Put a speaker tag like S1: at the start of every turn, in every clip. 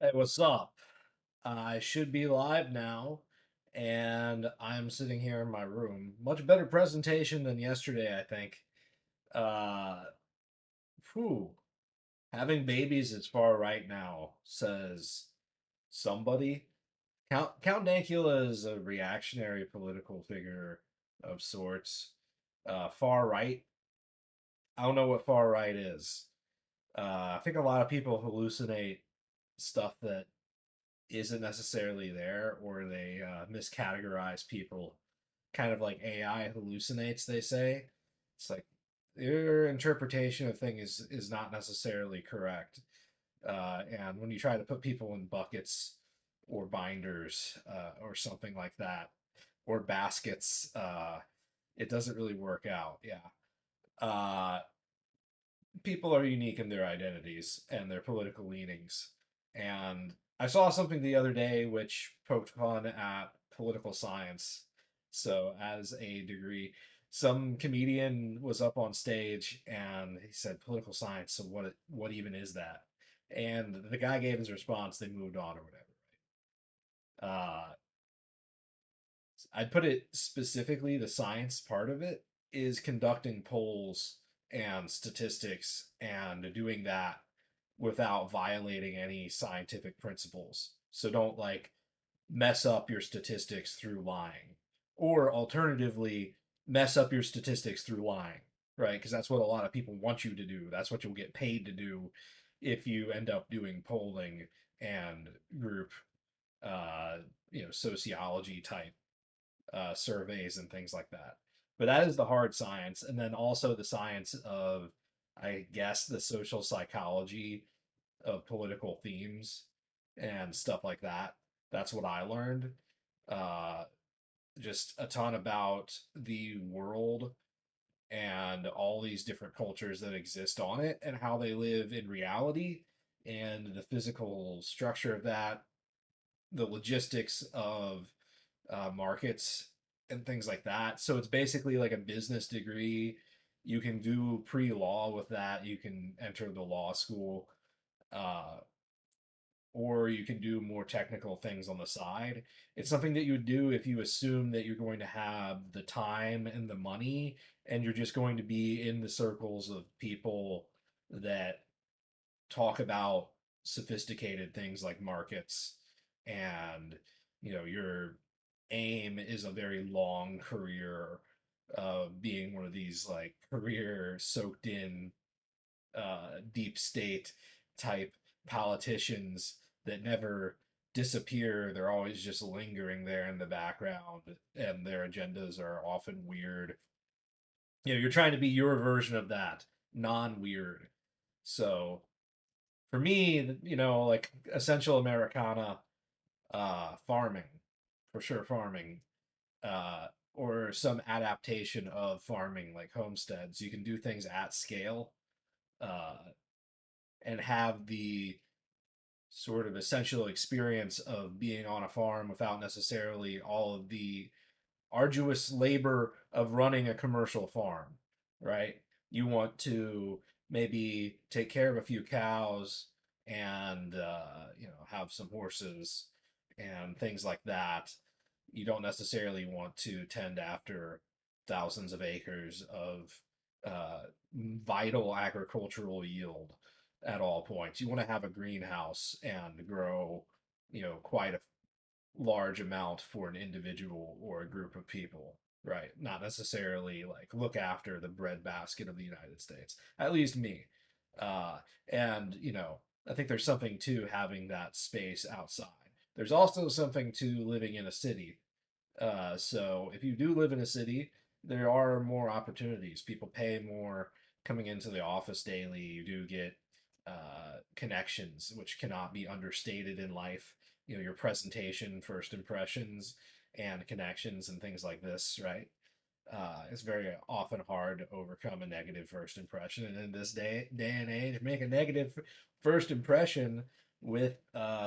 S1: Hey, what's up? I should be live now, and I'm sitting here in my room. Much better presentation than yesterday, I think. Uh, Whew. Having babies is far right now, says somebody. Count Dankula is a reactionary political figure of sorts. Far right. I don't know what far right is. I think a lot of people hallucinate stuff that isn't necessarily there, or they miscategorize people, kind of like AI hallucinates. They say it's like your interpretation of thing is not necessarily correct, and when you try to put people in buckets or binders or something like that, or baskets, it doesn't really work out. Yeah. Uh, People are unique in their identities and their political leanings. And I saw something the other day which poked fun at political science. So, as a degree, some comedian was up on stage and he said, "Political science. So, what even is that?" And the guy gave his response. They moved on or whatever. Uh, I'd put it specifically, the science part of it is conducting polls and statistics and doing that without violating any scientific principles. So don't like mess up your statistics through lying. Or alternatively, mess up your statistics through lying, right? Because that's what a lot of people want you to do. That's what you'll get paid to do if you end up doing polling and group, uh, sociology type surveys and things like that. But that is the hard science. And then also the science of, I guess, the social psychology of political themes and stuff like that. That's what I learned. Uh, just a ton about the world and all these different cultures that exist on it and how they live in reality and the physical structure of that, the logistics of markets and things like that. So it's basically like a business degree. You can do pre-law with that. You can enter the law school, uh, or you can do more technical things on the side. It's something that you would do if you assume that you're going to have the time and the money, and you're just going to be in the circles of people that talk about sophisticated things like markets, and your aim is a very long career of being one of these like career soaked in deep state type politicians that never disappear. They're always just lingering there in the background, and their agendas are often weird. You're trying to be your version of that, non weird. So for me, like essential Americana, farming, for sure, farming, or some adaptation of farming, like homesteads. You can do things at scale, uh, and have the sort of essential experience of being on a farm without necessarily all of the arduous labor of running a commercial farm, right? You want to maybe take care of a few cows and have some horses and things like that. You don't necessarily want to tend after thousands of acres of uh, vital agricultural yield at all points. You want to have a greenhouse and grow, quite a large amount for an individual or a group of people, right? Not necessarily like look after the breadbasket of the United States. At least me. And I think there's something to having that space outside. There's also something to living in a city. So if you do live in a city, there are more opportunities. People pay more coming into the office daily. You do get connections, which cannot be understated in life. Your presentation, first impressions, and connections, and things like this, right? It's very often hard to overcome a negative first impression, and in this day and age, make a negative first impression with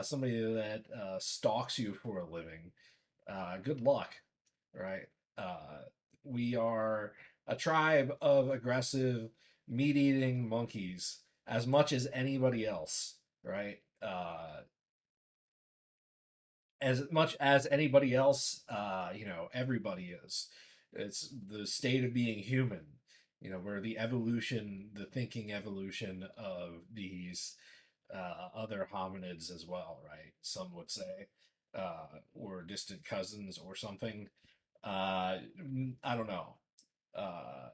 S1: somebody that stalks you for a living. Good luck, right? Uh, we are a tribe of aggressive, meat eating monkeys as much as anybody else, right? as much as anybody else, everybody is. It's the state of being human, where the evolution, the thinking evolution of these other hominids as well, right? Some would say, or distant cousins or something. I don't know. Uh,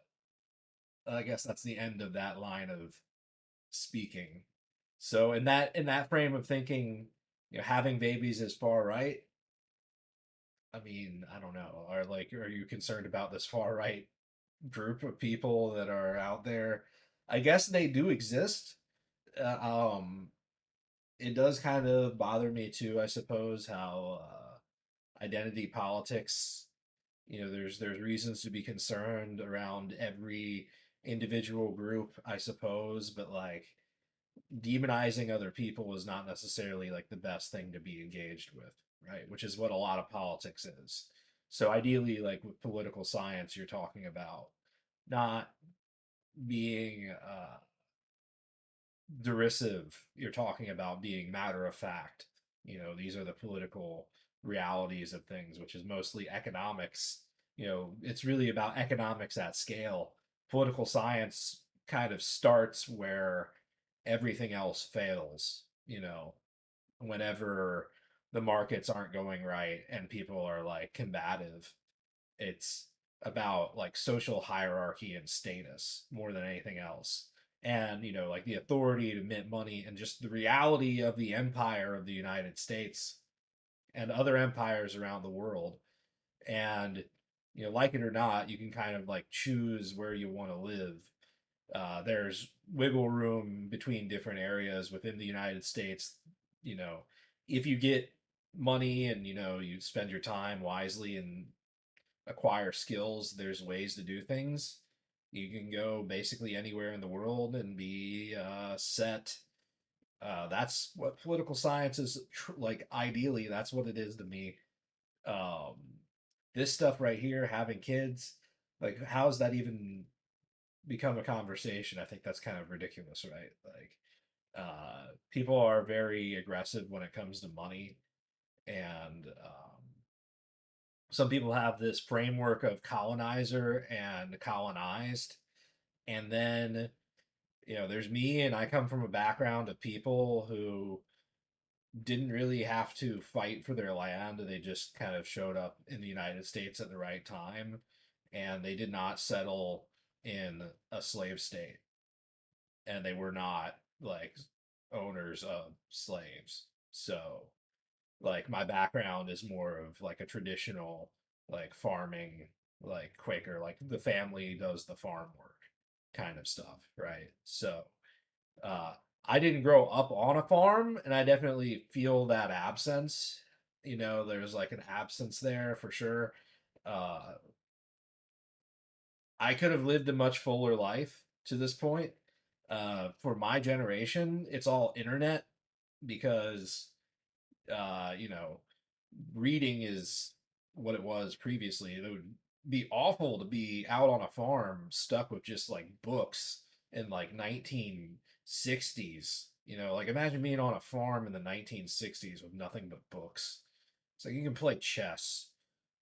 S1: I guess that's the end of that line of speaking. So in that frame of thinking, having babies is far right. I mean, I don't know. Are you concerned about this far right group of people that are out there? I guess they do exist. Uh, um, it does kind of bother me too, I suppose, how identity politics. There's reasons to be concerned around every individual group, I suppose, but like demonizing other people is not necessarily like the best thing to be engaged with, right? Which is what a lot of politics is. So ideally, like with political science, you're talking about not being derisive. You're talking about being matter of fact. These are the political realities of things, which is mostly economics. It's really about economics at scale. Political science kind of starts where everything else fails, whenever the markets aren't going right and people are like combative. It's about like social hierarchy and status more than anything else. And, like the authority to mint money and just the reality of the empire of the United States and other empires around the world. And, like it or not, you can kind of like choose where you want to live. There's wiggle room between different areas within the United States. You know, if you get money and you spend your time wisely and acquire skills, there's ways to do things. You can go basically anywhere in the world and be set. That's what political science is like. Ideally, that's what it is to me. Um, this stuff right here, having kids, like, how's that even become a conversation? I think that's kind of ridiculous, right? Like, people are very aggressive when it comes to money, and some people have this framework of colonizer and colonized, and then there's me, and I come from a background of people who didn't really have to fight for their land. They just kind of showed up in the United States at the right time, and they did not settle in a slave state, and they were not like owners of slaves. So, like, my background is more of like a traditional, like, farming, like Quaker, like the family does the farm work kind of stuff, right? So, uh, I didn't grow up on a farm, and I definitely feel that absence. There's like an absence there for sure. Uh, I could have lived a much fuller life to this point. For my generation, it's all internet because uh, you know, reading is what it was previously. It would be awful to be out on a farm stuck with just like books in like 1960s. Like, imagine being on a farm in the 1960s with nothing but books. It's like you can play chess.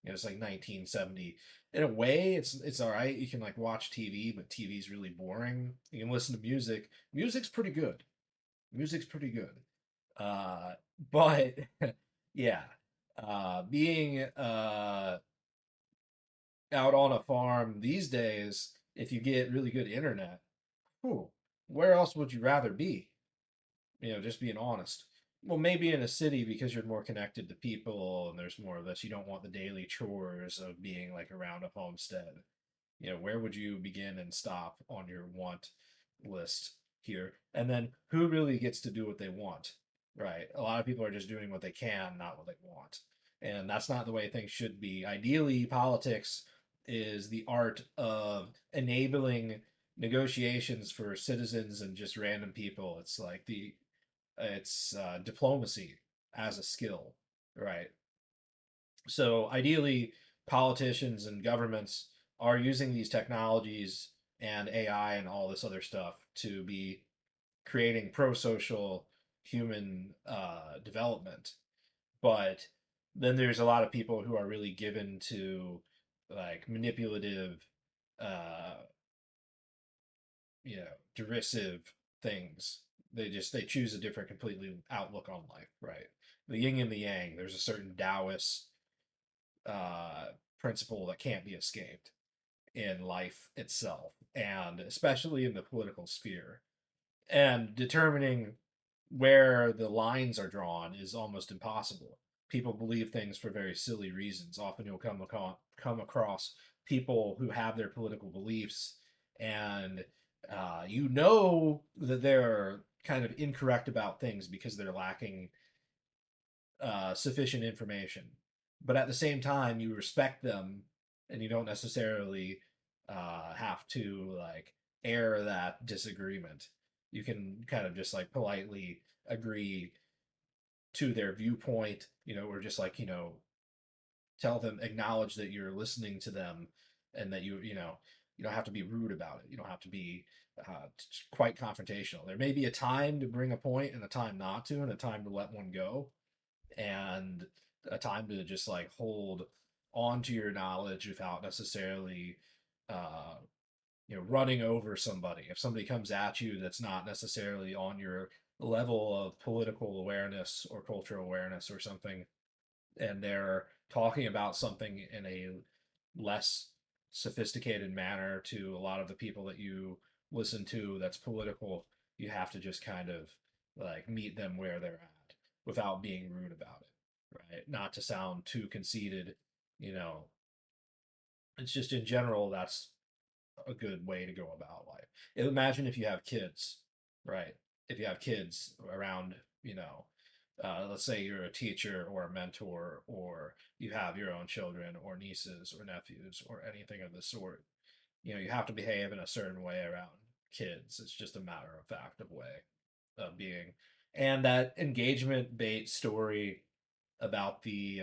S1: It's like 1970. In a way, it's all right. You can like watch TV, but TV's really boring. You can listen to music. Music's pretty good. Music's pretty good. Uh, but yeah, being out on a farm these days, if you get really good internet, whew, where else would you rather be? Just being honest. Well, maybe in a city because you're more connected to people and there's more of this. You don't want the daily chores of being like around a homestead. Where would you begin and stop on your want list here? And then who really gets to do what they want, right? A lot of people are just doing what they can, not what they want. And that's not the way things should be. Ideally, politics is the art of enabling negotiations for citizens and just random people. It's diplomacy as a skill, right? So ideally, politicians and governments are using these technologies and AI and all this other stuff to be creating pro-social human development. But Then there's a lot of people who are really given to like manipulative, uh, derisive things. They choose a different, completely outlook on life, right? The yin and the yang. There's a certain Taoist uh, principle that can't be escaped in life itself, and especially in the political sphere. And determining where the lines are drawn is almost impossible. People believe things for very silly reasons. Often you'll come across people who have their political beliefs, and you know that they're kind of incorrect about things because they're lacking sufficient information. But at the same time, you respect them, and you don't necessarily have to like air that disagreement. You can kind of just like politely agree to their viewpoint, or just like tell them, acknowledge that you're listening to them, and that you don't have to be rude about it. You don't have to be quite confrontational. There may be a time to bring a point and a time not to, and a time to let one go, and a time to just like hold on to your knowledge without necessarily uh running over somebody. If somebody comes at you that's not necessarily on your level of political awareness or cultural awareness or something, and they're talking about something in a less sophisticated manner to a lot of the people that you listen to that's political, you have to just kind of like meet them where they're at without being rude about it, right? Not to sound too conceited, you know. It's just in general that's a good way to go about life. Imagine if you have kids, right? If you have kids around, let's say you're a teacher or a mentor, or you have your own children or nieces or nephews or anything of the sort. You have to behave in a certain way around kids. It's just a matter of fact of way of being. And that engagement bait story about the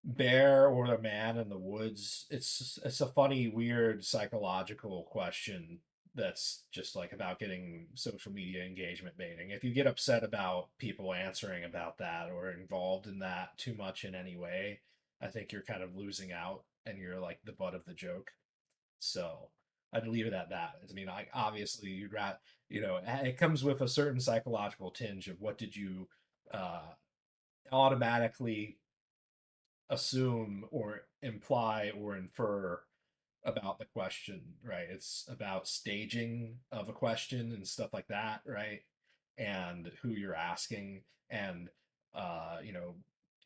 S1: bear or the man in the woods, it's a funny, weird psychological question that's just like about getting social media engagement baiting. If you get upset about people answering about that or involved in that too much in any way, I think you're kind of losing out and you're like the butt of the joke. So I'd leave it at that. I mean, obviously it comes with a certain psychological tinge of what did you uh automatically assume or imply or infer about the question, right? It's about staging of a question and stuff like that, right? And who you're asking. And, uh, you know,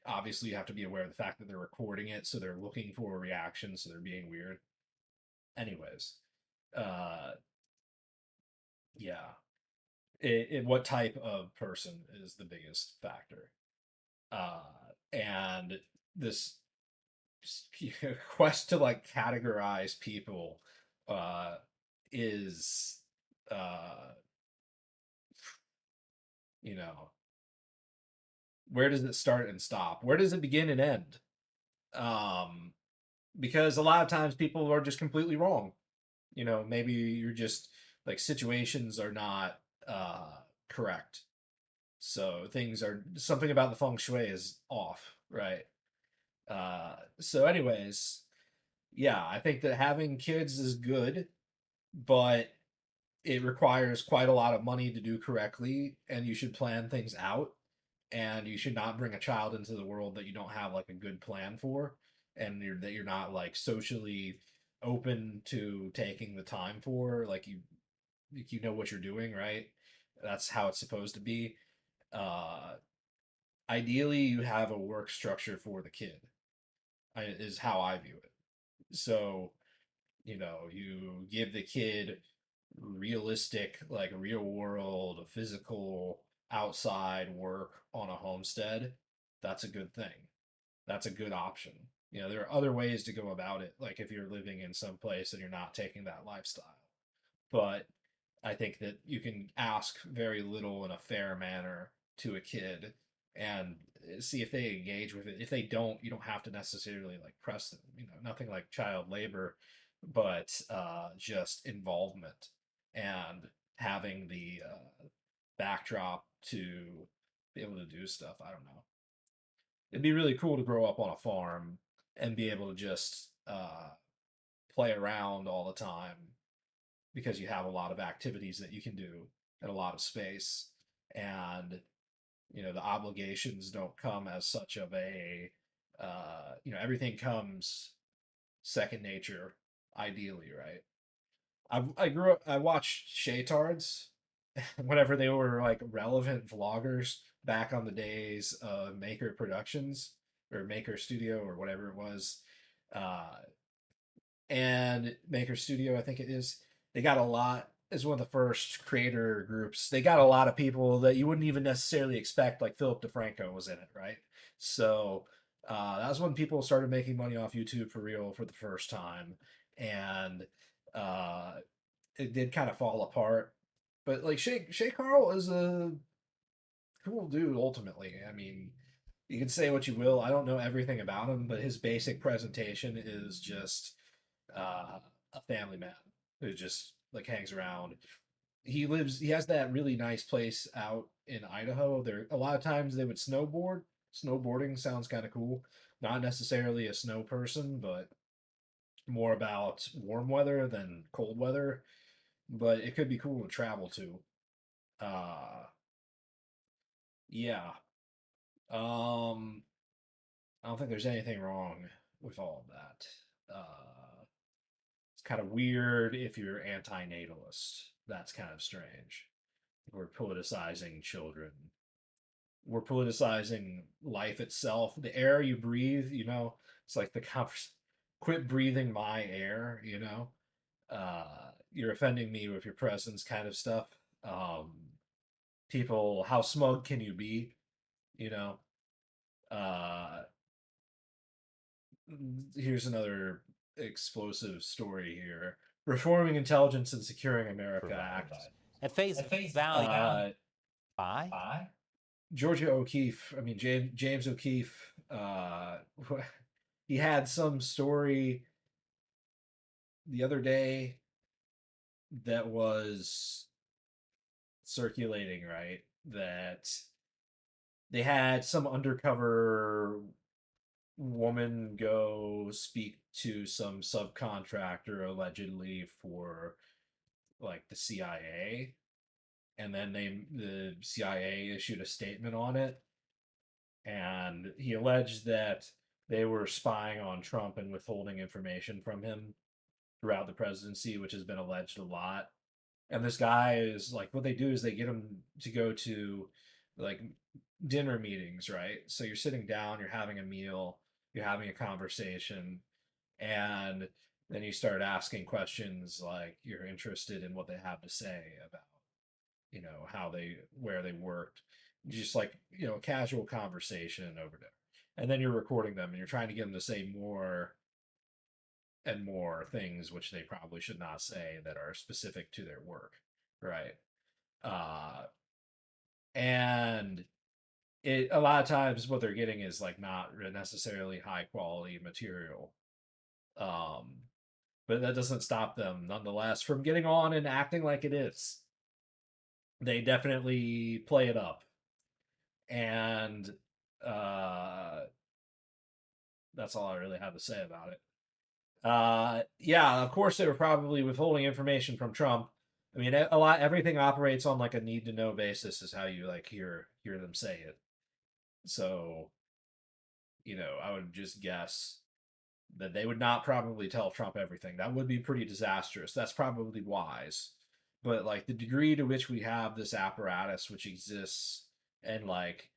S1: obviously you have to be aware of the fact that they're recording it, so they're looking for a reaction, so they're being weird. Anyways, uh, yeah. What type of person is the biggest factor? Uh, and this quest to like categorize people uh is uh you know where does it start and stop, where does it begin and end? um because a lot of times people are just completely wrong. Maybe you're just like situations are not correct, so things are something about the feng shui is off, right? So anyways, yeah, I think that having kids is good, but it requires quite a lot of money to do correctly, and you should plan things out, and you should not bring a child into the world that you don't have like a good plan for, and that you're not like socially open to taking the time for, like you know what you're doing, right? That's how it's supposed to be. uh Ideally you have a work structure for the kid, is how I view it. So you give the kid realistic, like real world, physical, outside work on a homestead. That's a good thing. That's a good option. There are other ways to go about it, like if you're living in some place and you're not taking that lifestyle. But I think that you can ask very little in a fair manner to a kid and see if they engage with it. If they don't, you don't have to necessarily like press them. Nothing like child labor, but just involvement and having the backdrop to be able to do stuff. I don't know. it'd be really cool to grow up on a farm and be able to just play around all the time because you have a lot of activities that you can do and a lot of space. And the obligations don't come as such of a everything comes second nature, ideally, right? I grew up. I watched Shaytards whenever they were like relevant vloggers back on the days of Maker Productions or Maker Studio or whatever it was, uh, and Maker Studio, I think it is. They got a lot. Is one of the first creator groups. They got a lot of people that you wouldn't even necessarily expect. Like Philip DeFranco was in it, right? So that was when people started making money off YouTube for real for the first time, and uh, it did kind of fall apart. But like Shay Carl is a cool dude. Ultimately, I mean, you can say what you will. I don't know everything about him, but his basic presentation is just a family man who just like hangs around. He lives. He has that really nice place out in Idaho. There, a lot of times they would snowboard. Snowboarding sounds kind of cool. Not necessarily a snow person, but more about warm weather than cold weather. But it could be cool to travel to. Uh, yeah. Um, I don't think there's anything wrong with all of that. It's kind of weird if you're anti-natalist. That's kind of strange. We're politicizing children. We're politicizing life itself. The air you breathe, it's like the conversation. Quit breathing my air, You're offending me with your presence kind of stuff. Um, People, how smug can you be? You know, uh, Here's another explosive story here. Reforming Intelligence and Securing America Act.
S2: At face value,
S1: Uh,
S2: buy.
S1: Georgia O'Keeffe, I mean James O'Keefe, he had some story the other day that was circulating, right? That they had some undercover woman go speak to some subcontractor allegedly for like the CIA, and then the CIA issued a statement on it, and he alleged that they were spying on Trump and withholding information from him throughout the presidency, which has been alleged a lot. And this guy is like, what they do is they get him to go to like dinner meetings, right? So you're sitting down, you're having a meal, you're having a conversation, and then you start asking questions like you're interested in what they have to say about, how they, where they worked, just like, a casual conversation over there. And then you're recording them and you're trying to get them to say more and more things which they probably should not say that are specific to their work, right? Uh, and it a lot of times what they're getting is like not necessarily high quality material. Um, but that doesn't stop them nonetheless from getting on and acting like it is. They definitely play it up, and uh, that's all I really have to say about it. Yeah, of course they were probably withholding information from Trump. I mean, a lot everything operates on like a need to know basis is how you like hear them say it. So, I would just guess that they would not probably tell Trump everything. That would be pretty disastrous. That's probably wise. But like the degree to which we have this apparatus which exists and like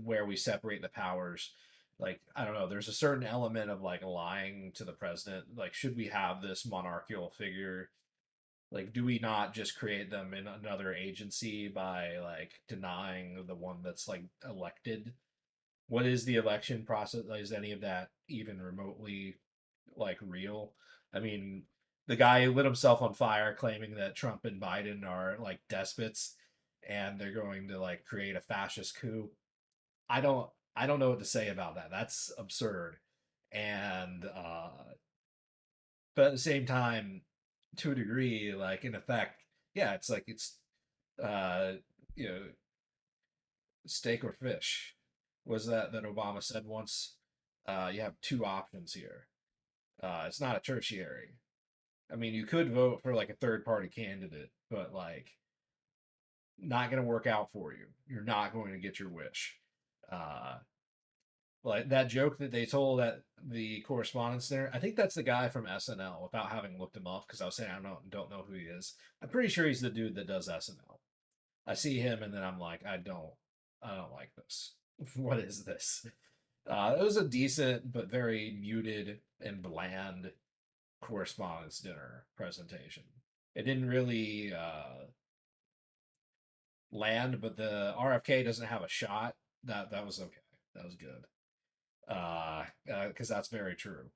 S1: where we separate the powers, like I don't know, there's a certain element of like lying to the president. Like, should we have this monarchical figure? Like, do we not just create them in another agency by like denying the one that's like elected? What is the election process? Is any of that even remotely like real? I mean, the guy lit himself on fire claiming that Trump and Biden are like despots and they're going to like create a fascist coup. I don't know what to say about that. That's absurd. And but at the same time, to a degree, like in effect, yeah, it's like it's uh you know, steak or fish. was that Obama said once, you have two options here. It's not a tertiary. I mean, you could vote for like a third party candidate, but like not going to work out for you. You're not going to get your wish. Uh, like that joke that they told at the correspondence there. I think that's the guy from SNL without having looked him up because I was saying I don't know who he is. I'm pretty sure he's the dude that does SNL. I see him and then I'm like, I don't like this. What is this? It was a decent but very muted and bland correspondence dinner presentation. It didn't really land, but the RFK doesn't have a shot. That was okay. That was good. Because that's very true.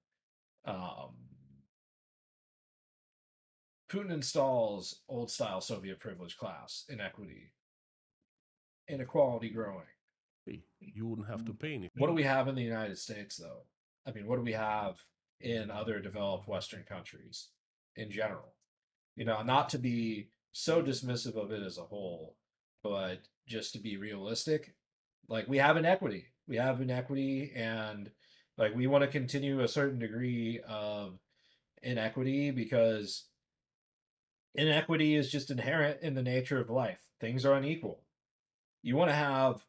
S1: Um, Putin installs old style Soviet privilege class, inequity, inequality growing.
S3: You wouldn't have to pay anything.
S1: What do we have in the United States, though? I mean, what do we have in other developed Western countries in general? You know, not to be so dismissive of it as a whole, but just to be realistic, like we have inequity. We have inequity, and like we want to continue a certain degree of inequity because inequity is just inherent in the nature of life. Things are unequal. You want to have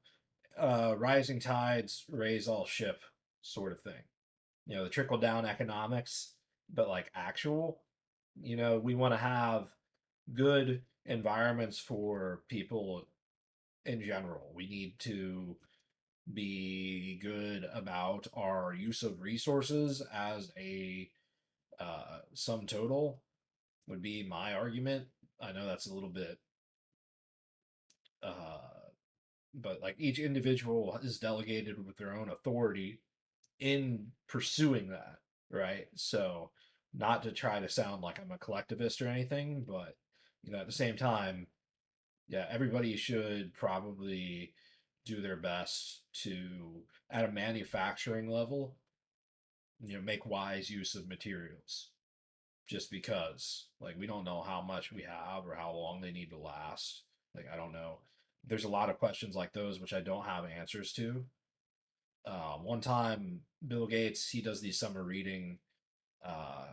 S1: rising tides raise all ship sort of thing. You know, the trickle down economics, but like actual, you know, we want to have good environments for people in general. We need to be good about our use of resources as a sum total would be my argument. I know that's a little bit uh but like each individual is delegated with their own authority in pursuing that, right? So not to try to sound like I'm a collectivist or anything, but you know, at the same time, yeah, everybody should probably do their best to, at a manufacturing level, you know, make wise use of materials. Just because, like, we don't know how much we have or how long they need to last. Like, I don't know. There's a lot of questions like those which I don't have answers to. One time, Bill Gates, he does these summer reading uh,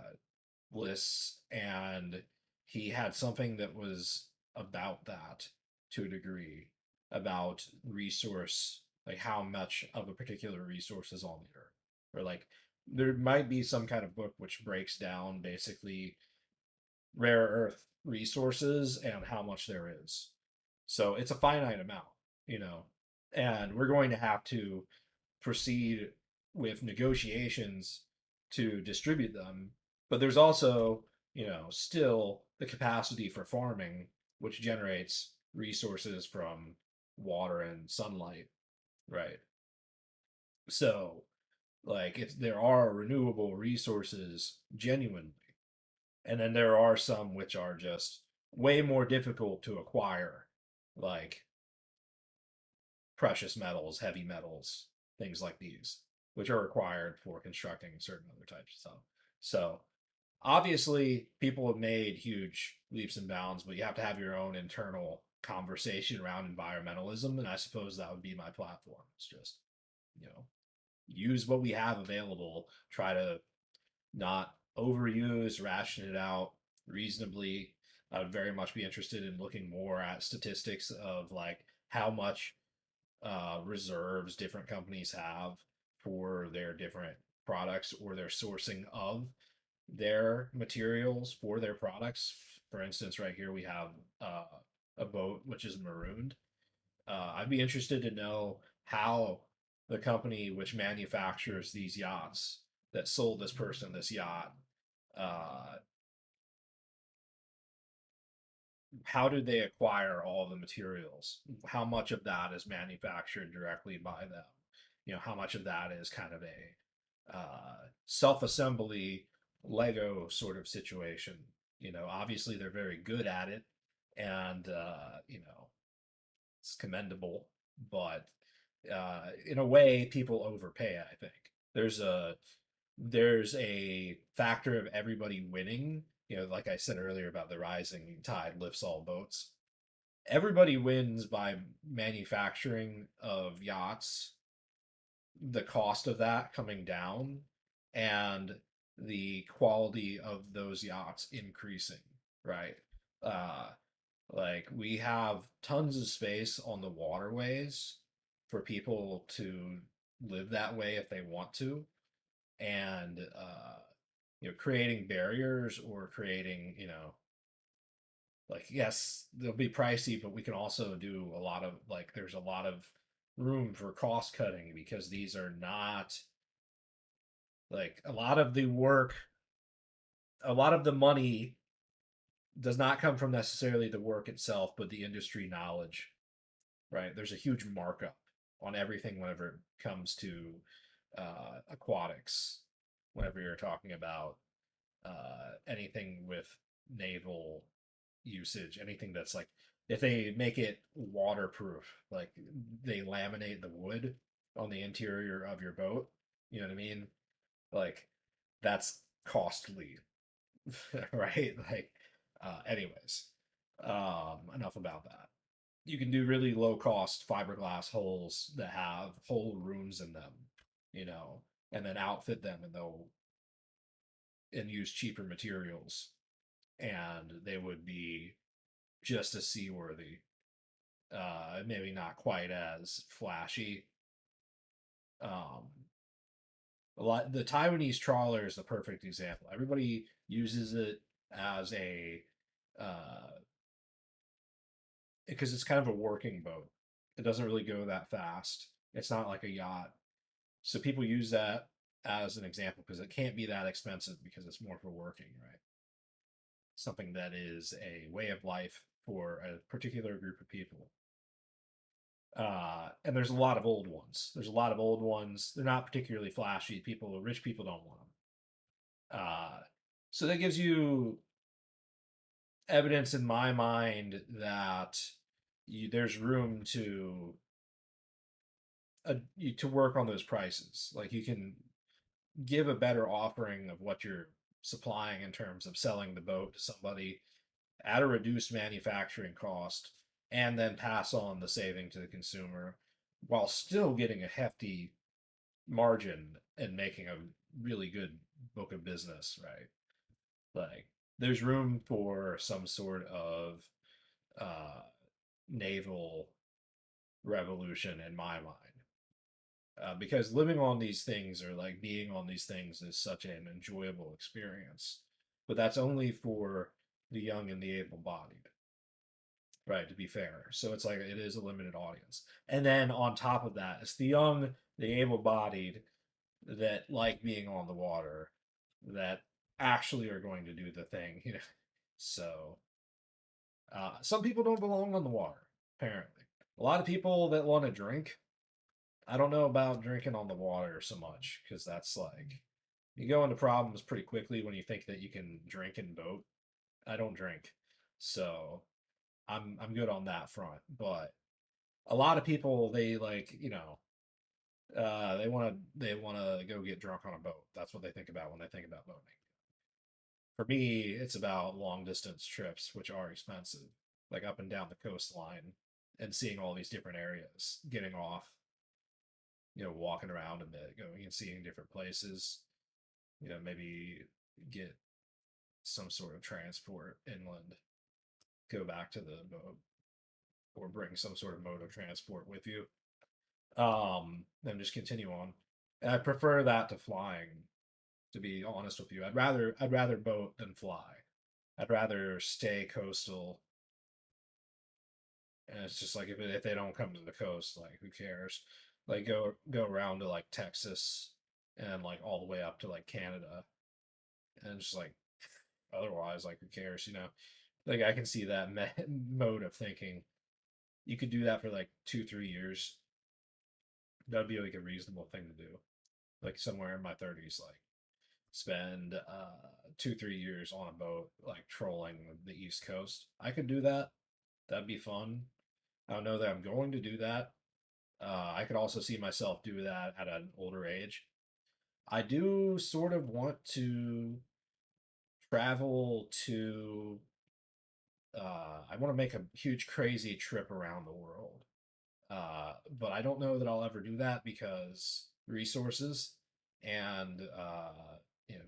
S1: lists, and he had something that was about that to a degree, about resource, like how much of a particular resource is on the earth, or like there might be some kind of book which breaks down basically rare earth resources and how much there is. So it's a finite amount, you know, and we're going to have to proceed with negotiations to distribute them. But there's also, you know, still the capacity for farming, which generates resources from water and sunlight, right? So, like, if there are renewable resources genuinely, and then there are some which are just way more difficult to acquire, like precious metals, heavy metals, things like these, which are required for constructing certain other types of stuff. So obviously, people have made huge leaps and bounds, but you have to have your own internal conversation around environmentalism, and I suppose that would be my platform. It's just, you know, use what we have available, try to not overuse, ration it out reasonably. I would very much be interested in looking more at statistics of like how much reserves different companies have for their different products or their sourcing of their materials for their products. For instance, right here we have a boat which is marooned. I'd be interested to know how the company which manufactures these yachts that sold this person this yacht, uh, how did they acquire all the materials? How much of that is manufactured directly by them? You know, how much of that is kind of a self-assembly Lego sort of situation? You know, obviously they're very good at it, and you know, it's commendable, but in a way, people overpay. I think there's a there's a factor of everybody winning. You know, like I said earlier about the rising tide lifts all boats. Everybody wins by manufacturing of yachts the cost of that coming down and the quality of those yachts increasing, right? Uh, like we have tons of space on the waterways for people to live that way if they want to, and creating barriers or creating, like yes, they'll be pricey, but we can also do a lot of like there's a lot of room for cost cutting because these are not like a lot of the work, a lot of the money does not come from necessarily the work itself, but the industry knowledge, right? There's a huge markup on everything whenever it comes to aquatics, whenever you're talking about anything with naval usage, anything that's like if they make it waterproof, like they laminate the wood on the interior of your boat, you know what I mean? Like that's costly, right? Like, anyways, enough about that. You can do really low cost fiberglass hulls that have whole rooms in them, and then outfit them and use cheaper materials, and they would be just as seaworthy. Maybe not quite as flashy. Um, the Taiwanese trawler is the perfect example. Everybody uses it as a because it's kind of a working boat. It doesn't really go that fast. It's not like a yacht. So people use that as an example because it can't be that expensive because it's more for working, right? Something that is a way of life for a particular group of people. And there's a lot of old ones. There's a lot of old ones. They're not particularly flashy. Rich people don't want them. So that gives you evidence in my mind that there's room to work on those prices. Like you can give a better offering of what you're supplying in terms of selling the boat to somebody at a reduced manufacturing cost and then pass on the saving to the consumer while still getting a hefty margin and making a really good book of business, right? Like there's room for some sort of uh, naval revolution in my mind. Because living on these things or like being on these things is such an enjoyable experience. But that's only for the young and the able bodied, right? To be fair. So it's like it is a limited audience. And then on top of that, it's the young, the able bodied that like being on the water that actually are going to do the thing, So some people don't belong on the water, apparently. A lot of people that want to drink, I don't know about drinking on the water so much because that's like you go into problems pretty quickly when you think that you can drink and boat. I don't drink, so I'm good on that front. But a lot of people they like they want to go get drunk on a boat. That's what they think about when they think about boating. For me, it's about long distance trips, which are expensive, like up and down the coastline and seeing all these different areas, getting off, walking around a bit, going and seeing different places, maybe get some sort of transport inland, go back to the boat, or bring some sort of mode of transport with you. Then just continue on. And I prefer that to flying, to be honest with you. I'd rather boat than fly. I'd rather stay coastal. And it's just like if they don't come to the coast, like who cares? Like go around to like Texas and like all the way up to like Canada, and it's just like otherwise, like who cares? Like I can see that mode of thinking. You could do that for like 2 3 years. That'd be like a reasonable thing to do. Like somewhere in my 30s, like spend 2 3 years on a boat, like trolling the East Coast. I could do that. That'd be fun. I don't know that I'm going to do that. I could also see myself do that at an older age. I do sort of want to travel to. I want to make a huge, crazy trip around the world. But I don't know that I'll ever do that because resources and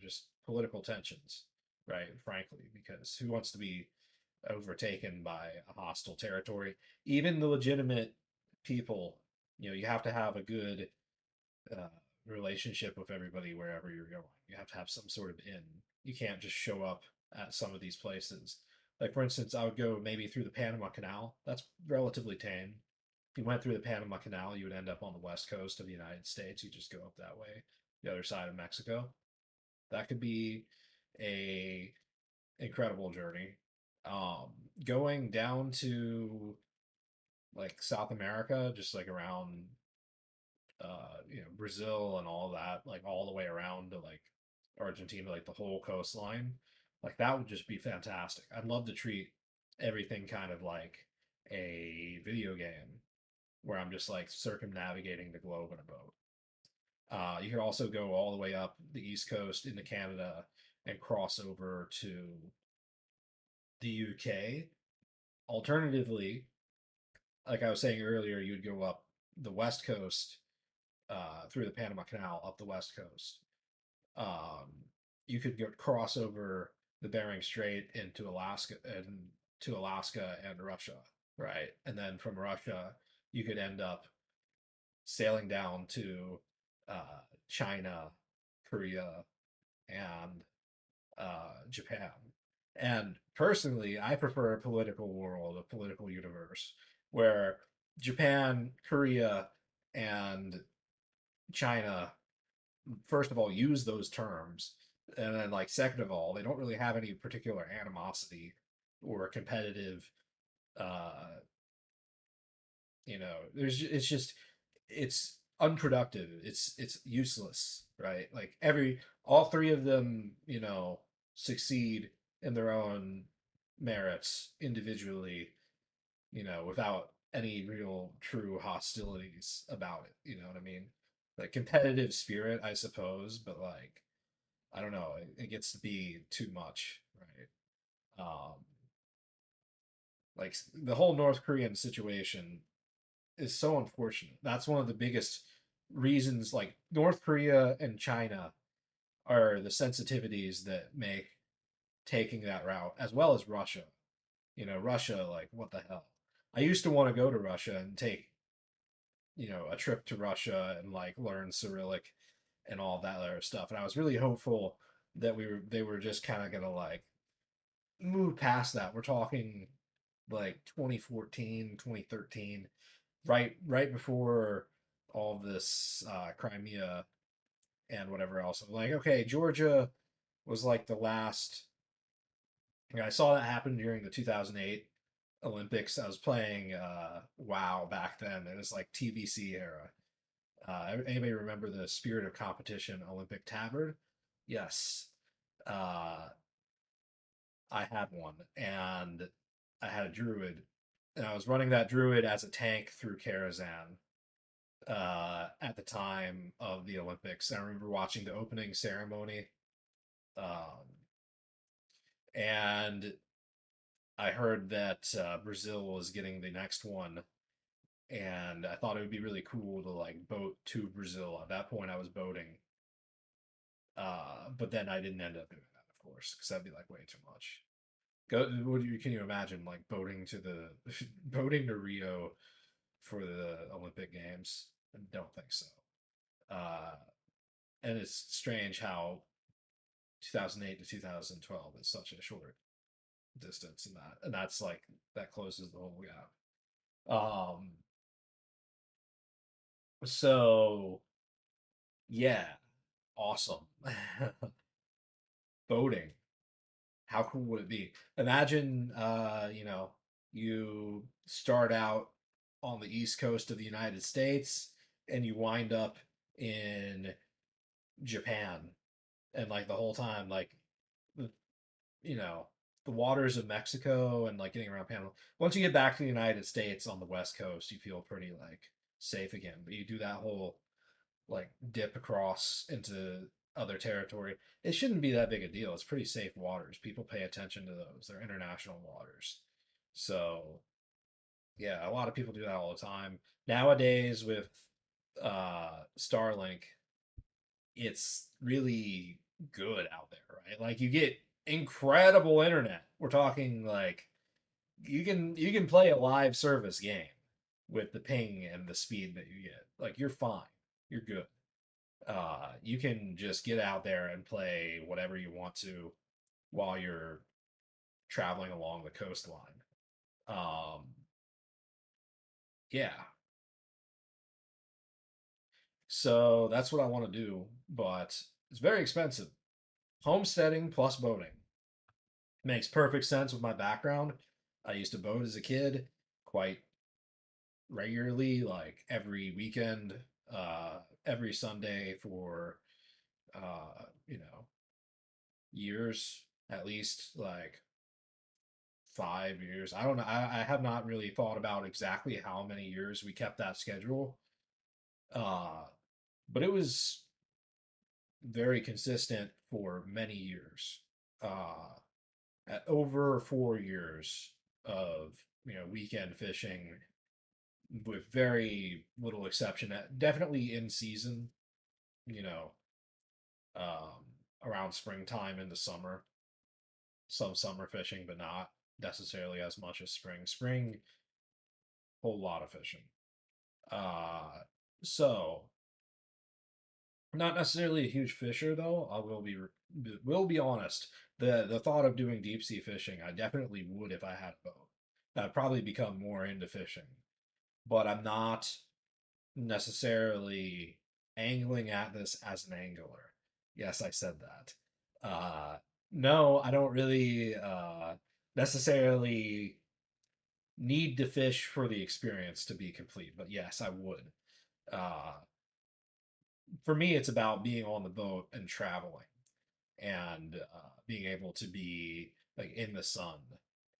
S1: just political tensions, right? Frankly, because who wants to be overtaken by a hostile territory? Even the legitimate people, you have to have a good uh, relationship with everybody wherever you're going. You have to have some sort of in. You can't just show up at some of these places. Like, for instance, I would go maybe through the Panama Canal. That's relatively tame. If you went through the Panama Canal, you would end up on the west coast of the United States. You just go up that way, the other side of Mexico. That could be a incredible journey. Um, Going down to like South America, just like around Brazil and all that, like all the way around to like Argentina, like the whole coastline, like that would just be fantastic. I'd love to treat everything kind of like a video game where I'm just like circumnavigating the globe in a boat. You could also go all the way up the East Coast into Canada and cross over to the UK. Alternatively, like I was saying earlier, you'd go up the West Coast through the Panama Canal up the West Coast. Um, you could cross over the Bering Strait to Alaska and Russia, right? And then from Russia, you could end up sailing down to China, Korea, and Japan. And personally, I prefer a political world, a political universe where Japan, Korea, and China, first of all, use those terms. And then, like, second of all, they don't really have any particular animosity or competitive, uh, it's just, it's unproductive. It's useless, right? Like, all three of them, succeed in their own merits individually, without any real true hostilities about it. You know what I mean? Like competitive spirit, I suppose, but like I don't know, it gets to be too much, right? Like the whole North Korean situation is so unfortunate. That's one of the biggest reasons. Like North Korea and China are the sensitivities that make taking that route, as well as Russia. Russia, like what the hell? I used to want to go to Russia and take a trip to Russia and like learn Cyrillic and all that other stuff. And I was really hopeful that they were just kind of gonna like move past that. We're talking like 2014, 2013, right before all of this Crimea and whatever else. I'm like, okay, Georgia was like the last. I saw that happen during the 2008 Olympics. I was playing WoW back then. It was like TBC era. Anybody remember the Spirit of Competition Olympic tabard? Yes. Uh, I had one, and I had a druid, and I was running that druid as a tank through Karazhan at the time of the Olympics. I remember watching the opening ceremony, um, and I heard that Brazil was getting the next one, and I thought it would be really cool to like boat to Brazil. At that point, I was boating, but then I didn't end up doing that, of course, because that'd be like way too much. Can you imagine like boating to the boating to Rio for the Olympic Games? I don't think so. Uh, and it's strange how 2008 to 2012 is such a short distance in that, and that's like that closes the whole gap. Um, so yeah, awesome. Boating. How cool would it be? Imagine, you start out on the East Coast of the United States and you wind up in Japan, and like the whole time, like, the- you know, the waters of Mexico and like getting around Panama. Once you get back to the United States on the West Coast, you feel pretty like safe again. But you do that whole like dip across into other territory. It shouldn't be that big a deal. It's pretty safe waters. People pay attention to those. They're international waters. So, yeah, a lot of people do that all the time. Nowadays, with Starlink, it's really good out there, right? Like you get incredible internet. We're talking like you can play a live service game with the ping and the speed that you get. Like you're fine. You're good. You can just get out there and play whatever you want to while you're traveling along the coastline. Um, yeah. So that's what I want to do, but it's very expensive. Homesteading plus boating makes perfect sense with my background. I used to boat as a kid quite regularly, like every weekend, every Sunday for, you know, years at least, like 5 years. I don't know. I have not really thought about exactly how many years we kept that schedule. Uh, but it was very consistent for many years. At over 4 years of weekend fishing with very little exception. Definitely in season, you know, um, around springtime into summer. Some summer fishing, but not necessarily as much as spring. Spring, whole lot of fishing. Uh, so not necessarily a huge fisher though. I will be honest. The thought of doing deep sea fishing, I definitely would if I had a boat. I'd probably become more into fishing, but I'm not necessarily angling at this as an angler. Yes, I said that. No, I don't really necessarily need to fish for the experience to be complete, but yes, I would. Uh, for me, it's about being on the boat and traveling and being able to be like in the sun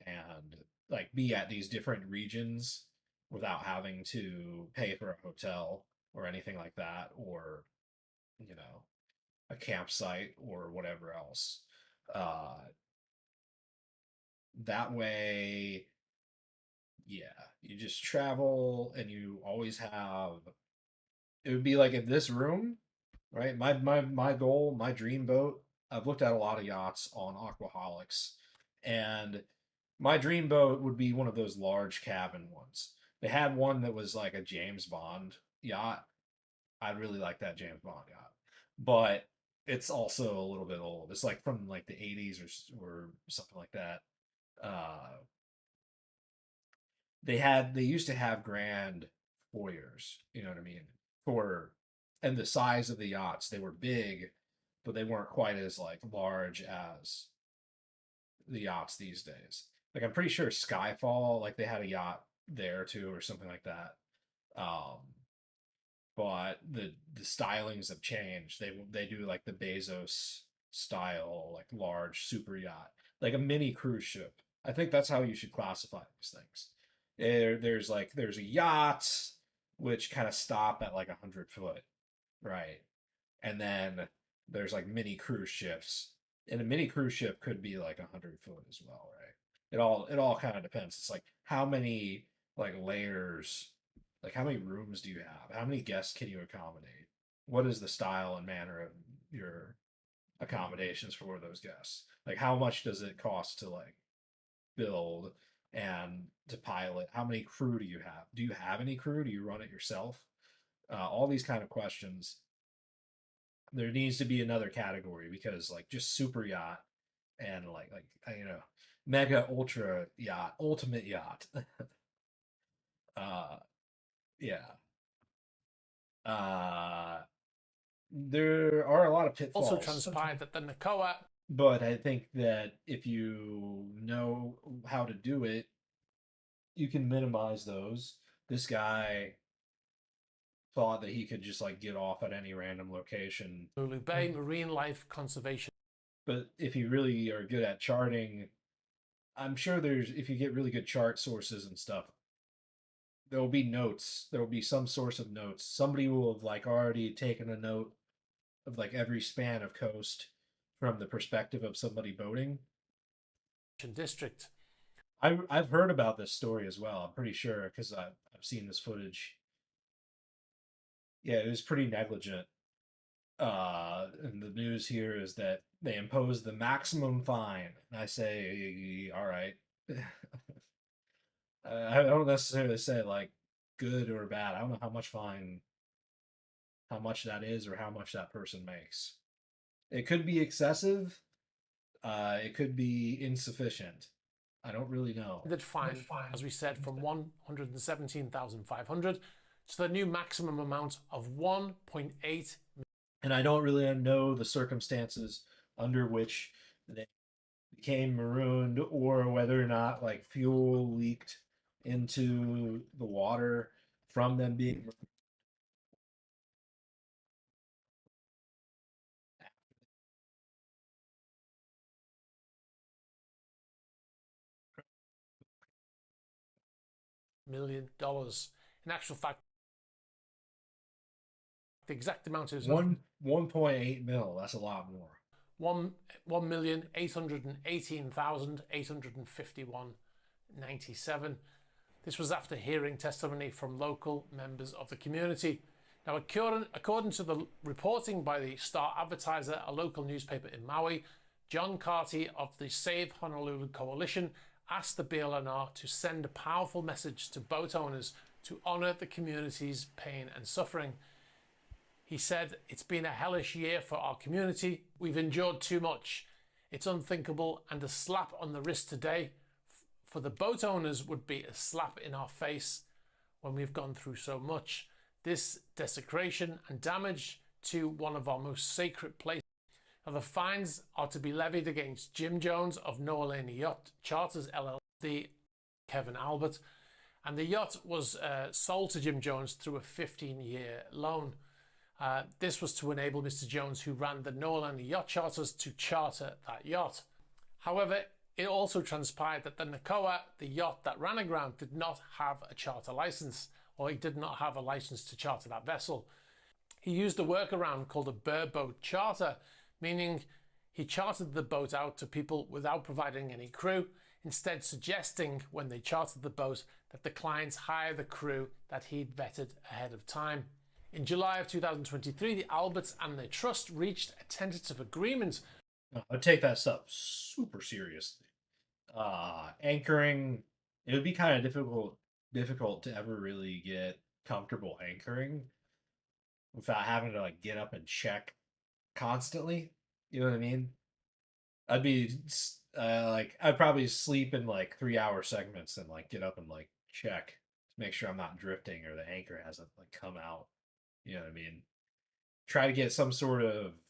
S1: and like be at these different regions without having to pay for a hotel or anything like that, or you know a campsite or whatever else. uh that way, yeah, you just travel and you always have, it would be like in this room, right? My goal, my dream boat. I've looked at a lot of yachts on Aquaholics, and my dream boat would be one of those large cabin ones. They had one that was like a James Bond yacht. I'd really like that James Bond yacht, but it's also a little bit old. It's like from like the 80s or something like that. Uh, they used to have grand foyers, you know what I mean? For and the size of the yachts, they were big, but they weren't quite as like large as the yachts these days. Like I'm pretty sure Skyfall, like they had a yacht there too, or something like that. Um, but the stylings have changed. They do like the Bezos style, like large super yacht, like a mini cruise ship. I think that's how you should classify these things. There's a yacht which kind of stop at like 100 foot, right? And then there's like mini cruise ships, and a mini cruise ship could be like 100 foot as well, right? It all kind of depends. It's like how many like layers, like how many rooms do you have? How many guests can you accommodate? What is the style and manner of your accommodations for those guests? Like how much does it cost to like build and to pilot? How many crew do you have? Do you have any crew? Do you run it yourself? All these kind of questions. There needs to be another category because like just super yacht and mega ultra yacht, ultimate yacht. uh yeah. uh there are a lot of
S4: Also
S1: pitfalls,
S4: transpired that the NACOA
S1: but I think that if you know how to do it, you can minimize those. This guy thought that he could just like get off at any random location.
S4: Lulu Bay Marine Life Conservation
S1: But if you really are good at charting, I'm sure there's, if you get really good chart sources and stuff, there will be notes. There will be some source of notes. Somebody will have like already taken a note of like every span of coast from the perspective of somebody boating.
S4: District.
S1: I've heard about this story as well. I'm pretty sure because I've seen this footage. Yeah, it was pretty negligent. And the news here is that they imposed the maximum fine. And I say, all right. I don't necessarily say like good or bad. I don't know how much that is, or how much that person makes. It could be excessive. It could be insufficient. I don't really know.
S4: That fine, as we said, from 117,500 to the new maximum amount of 1.8.
S1: And I don't really know the circumstances under which they became marooned, or whether or not like fuel leaked into the water from them being
S4: $1 million. In actual fact, the exact amount is
S1: 1.8 mil. That's a lot more.
S4: 1,818,851.97. This was after hearing testimony from local members of the community. Now, according to the reporting by the Star Advertiser, a local newspaper in Maui, John Carty of the Save Honolulu Coalition asked the BLNR to send a powerful message to boat owners to honour the community's pain and suffering. He said, "It's been a hellish year for our community. We've endured too much. It's unthinkable, and a slap on the wrist today for the boat owners would be a slap in our face when we've gone through so much. This desecration and damage to one of our most sacred places." Now, the fines are to be levied against Jim Jones of Noelani Yacht Charters LLC, Kevin Albert, and the yacht was sold to Jim Jones through a 15-year loan. This was to enable Mr. Jones, who ran the Noelani Yacht Charters, to charter that yacht. However, it also transpired that the Nakoa, the yacht that ran aground, did not have a charter license, or he did not have a license to charter that vessel. He used a workaround called a bareboat charter, meaning he chartered the boat out to people without providing any crew, instead suggesting when they chartered the boat that the clients hire the crew that he'd vetted ahead of time. In July of 2023, the Alberts and their trust reached a tentative agreement.
S1: I take that stuff super seriously. Anchoring, it would be kind of difficult to ever really get comfortable anchoring without having to like get up and check constantly. You know what I mean? I'd be I'd probably sleep in like 3 hour segments and like get up and like check to make sure I'm not drifting or the anchor hasn't like come out. You know what I mean? Try to get some sort of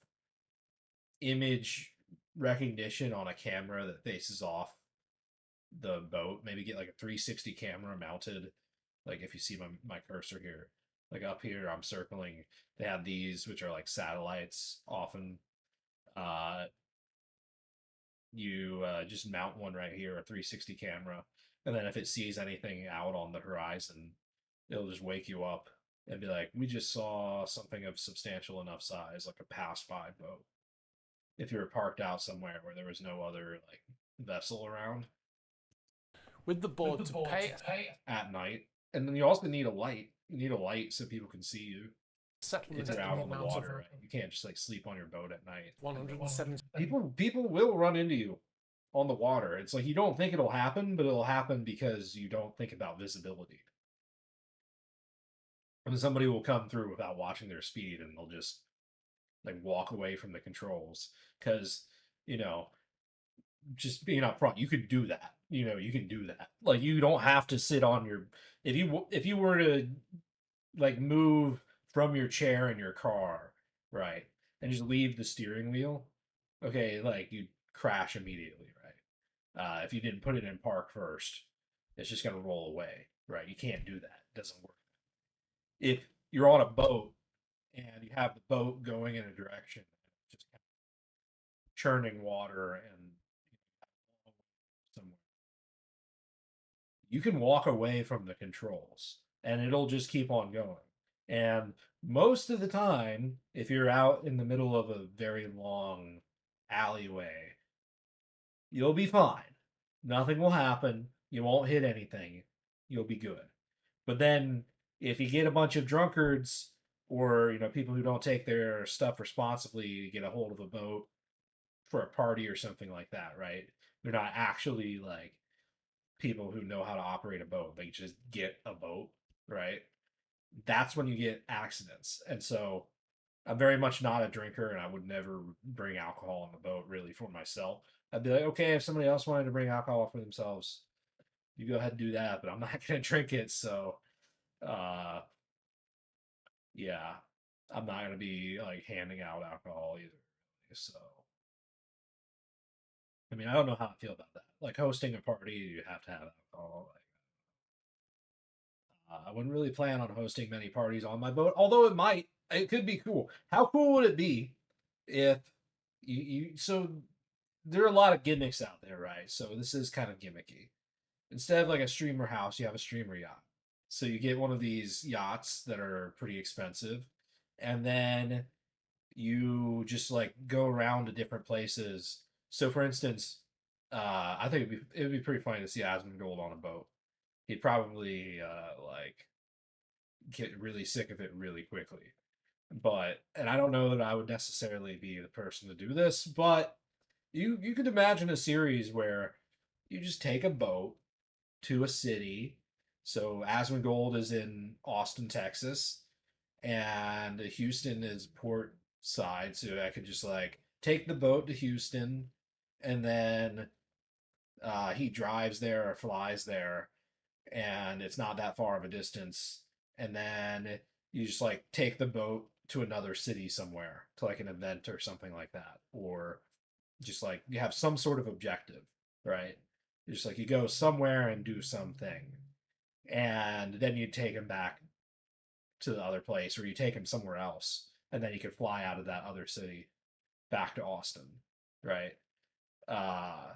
S1: image recognition on a camera that faces off the boat. Maybe get like a 360 camera mounted. Like if you see my cursor here, like up here, I'm circling. They have these, which are like satellites often. You just mount one right here, a 360 camera, and then if it sees anything out on the horizon, it'll just wake you up and be like, "We just saw something of substantial enough size, like a pass-by boat." If you were parked out somewhere where there was no other like vessel around,
S4: With the board to pay
S1: at night, and then you also need a light. You need a light so people can see you
S4: settlement
S1: if you're out
S4: in
S1: on
S4: the
S1: the
S4: amount
S1: water.
S4: of
S1: Right? You can't just like sleep on your boat at night.
S4: 170.
S1: People will run into you on the water. It's like you don't think it'll happen, but it'll happen because you don't think about visibility. And somebody will come through without watching their speed, and they'll just like walk away from the controls because just being up front, you could do that. You can do that. Like you don't have to sit on your if you were to like move from your chair in your car, right, and just leave the steering wheel, okay, like you'd crash immediately, right? If you didn't put it in park first, it's just gonna roll away, right? You can't do that. It doesn't work. If you're on a boat and you have the boat going in a direction, just kind of churning water and somewhere, you can walk away from the controls and it'll just keep on going. And most of the time, if you're out in the middle of a very long alleyway, you'll be fine. Nothing will happen. You won't hit anything. You'll be good. But then, if you get a bunch of drunkards or people who don't take their stuff responsibly to get a hold of a boat for a party or something like that, right? They're not actually like people who know how to operate a boat. They just get a boat, right? That's when you get accidents. And so I'm very much not a drinker, and I would never bring alcohol on the boat really for myself. I'd be like, okay, if somebody else wanted to bring alcohol for themselves, you go ahead and do that, but I'm not going to drink it. So, uh, yeah, I'm not going to be like handing out alcohol either. So, I mean, I don't know how I feel about that. Like hosting a party, you have to have alcohol. I wouldn't really plan on hosting many parties on my boat, although it could be cool. How cool would it be if so there are a lot of gimmicks out there, right? So this is kind of gimmicky. Instead of like a streamer house, you have a streamer yacht. So you get one of these yachts that are pretty expensive, and then you just like go around to different places. So for instance, I think it'd be pretty funny to see Asmongold on a boat. He'd probably like get really sick of it really quickly. And I don't know that I would necessarily be the person to do this, but you could imagine a series where you just take a boat to a city. So Asmongold is in Austin, Texas, and Houston is port side. So I could just like take the boat to Houston, and then he drives there or flies there, and it's not that far of a distance. And then you just like take the boat to another city somewhere to like an event or something like that, or just like you have some sort of objective, right? Just like you go somewhere and do something, and then you take him back to the other place, or you take him somewhere else, and then you could fly out of that other city back to Austin, right? Uh,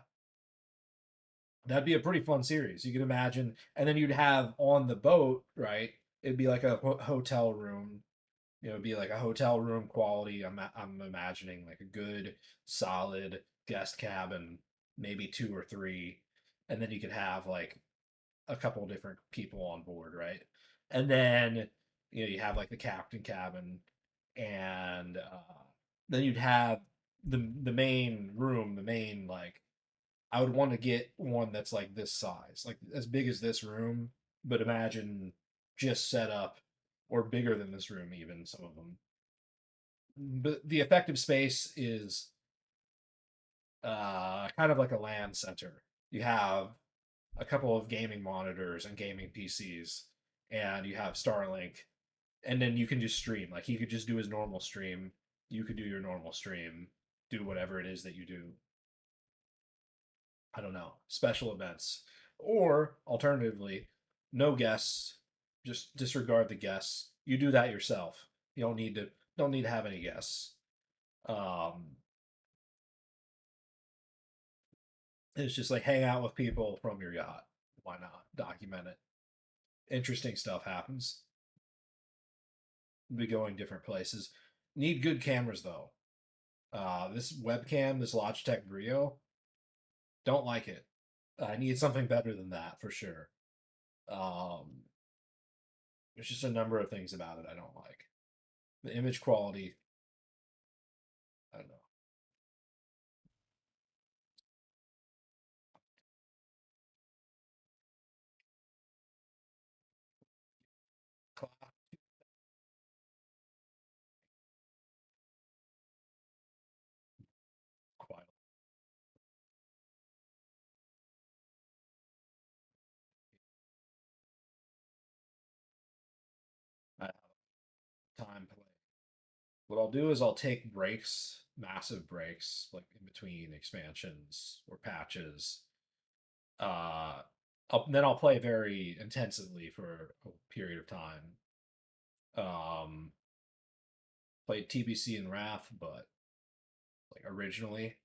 S1: that'd be a pretty fun series. You could imagine, and then you'd have on the boat, right? It'd be like a hotel room. It'd be like a hotel room quality. I'm imagining like a good, solid guest cabin, maybe two or three, and then you could have like a couple different people on board, right? And then you have like the captain cabin, and then you'd have the main room, the main like I would want to get one that's like this size, like as big as this room, but imagine just set up or bigger than this room, even some of them. But the effective space is kind of like a LAN center. You have a couple of gaming monitors and gaming PCs, and you have Starlink, and then you can just stream. Like he could just do his normal stream. You could do your normal stream, do whatever it is that you do. I don't know, special events. Or alternatively, no guests, just disregard the guests. You do that yourself. You don't need to have any guests. Um it's just like hang out with people from your yacht. Why not? Document it. Interesting stuff happens. Be going different places. Need good cameras though. This webcam, this Logitech Brio, don't like it. I need something better than that for sure. Um, There's just a number of things about it I don't like. The image quality, I don't know. Quite. I have time play. What I'll do is I'll take breaks, massive breaks, like in between expansions or patches. Uh, then I'll play very intensively for a period of time. Um, Played TBC and Wrath, but like originally,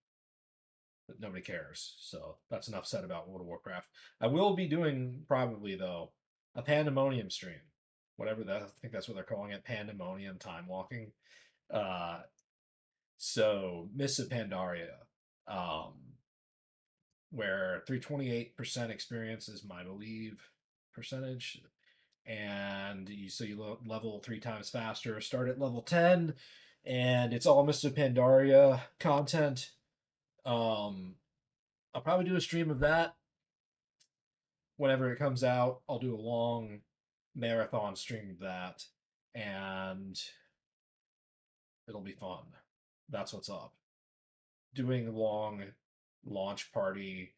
S1: but nobody cares. So that's enough said about World of Warcraft. I will be doing probably though a Pandemonium stream, whatever that. I think that's what they're calling it, Pandemonium Time Walking. Uh, so Mists of Pandaria, um, where 328% experience is my believe percentage, and so you level 3 times faster. Start at level 10, and it's all Mr. Pandaria content. I'll probably do a stream of that whenever it comes out. I'll do a long marathon stream of that, and it'll be fun. That's what's up. Doing long launch party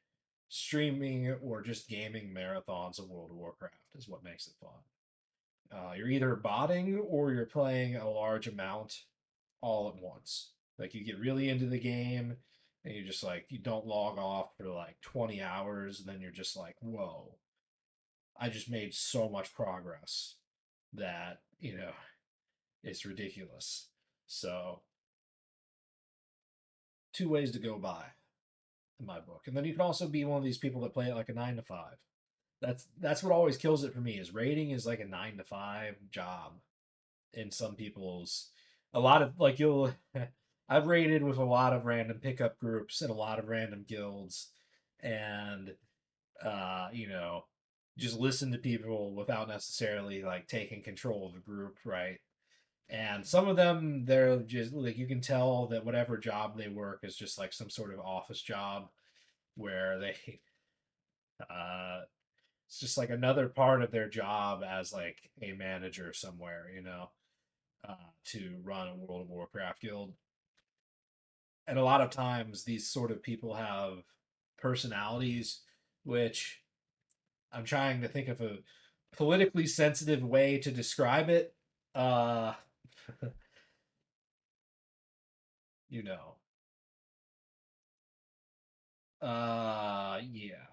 S1: streaming or just gaming marathons of World of Warcraft is what makes it fun. You're either botting or you're playing a large amount all at once. Like you get really into the game and you just like you don't log off for like 20 hours and then you're just like, whoa, I just made so much progress that, it's ridiculous. So 2 ways to go by in my book. And then you can also be one of these people that play it like a 9 to 5. That's what always kills it for me is raiding is like a 9 to 5 job in some people's a lot of like you'll I've raided with a lot of random pickup groups and a lot of random guilds and just listen to people without necessarily like taking control of the group, right? And some of them, they're just like you can tell that whatever job they work is just like some sort of office job where they, uh, it's just like another part of their job as like a manager somewhere, to run a World of Warcraft guild. And a lot of times these sort of people have personalities, which I'm trying to think of a politically sensitive way to describe it. Uh, you know. Yeah.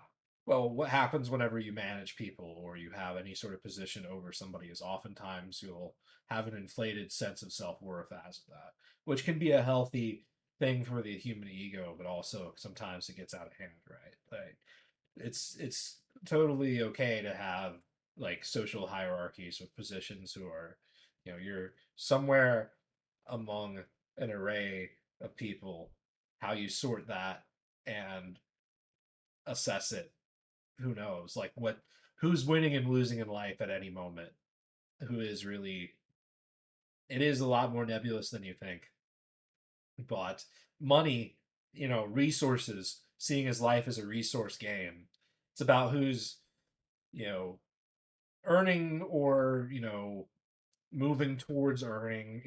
S1: Well, what happens whenever you manage people or you have any sort of position over somebody is oftentimes you'll have an inflated sense of self-worth as of that, which can be a healthy thing for the human ego, but also sometimes it gets out of hand, right? Like it's totally okay to have like social hierarchies with positions who are, you're somewhere among an array of people, how you sort that and assess it, who knows like who's winning and losing in life at any moment, who is really, it is a lot more nebulous than you think. But money, resources, seeing as life as a resource game, it's about who's, you know earning or, moving towards earning.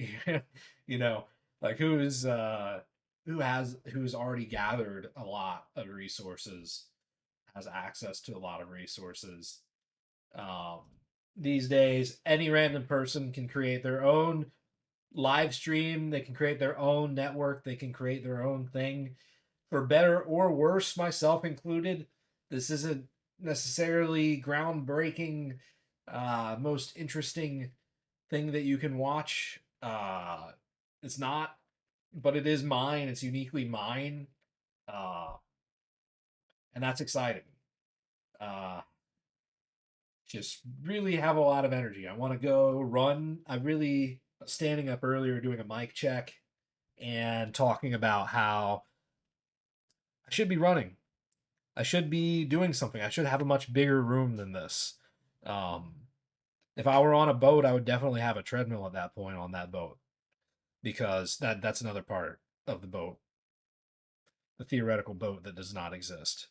S1: you know like who's already gathered a lot of resources, has access to a lot of resources. Um, these days, any random person can create their own live stream. They can create their own network. They can create their own thing, for better or worse, myself included. This isn't necessarily groundbreaking, most interesting thing that you can watch. It's not, but it is mine. It's uniquely mine. Uh, and that's exciting. Uh, just really have a lot of energy. I want to go run. I really standing up earlier doing a mic check and talking about how I should be running. I should be doing something. I should have a much bigger room than this. Um, if I were on a boat, I would definitely have a treadmill at that point on that boat because that's another part of the boat, the theoretical boat that does not exist.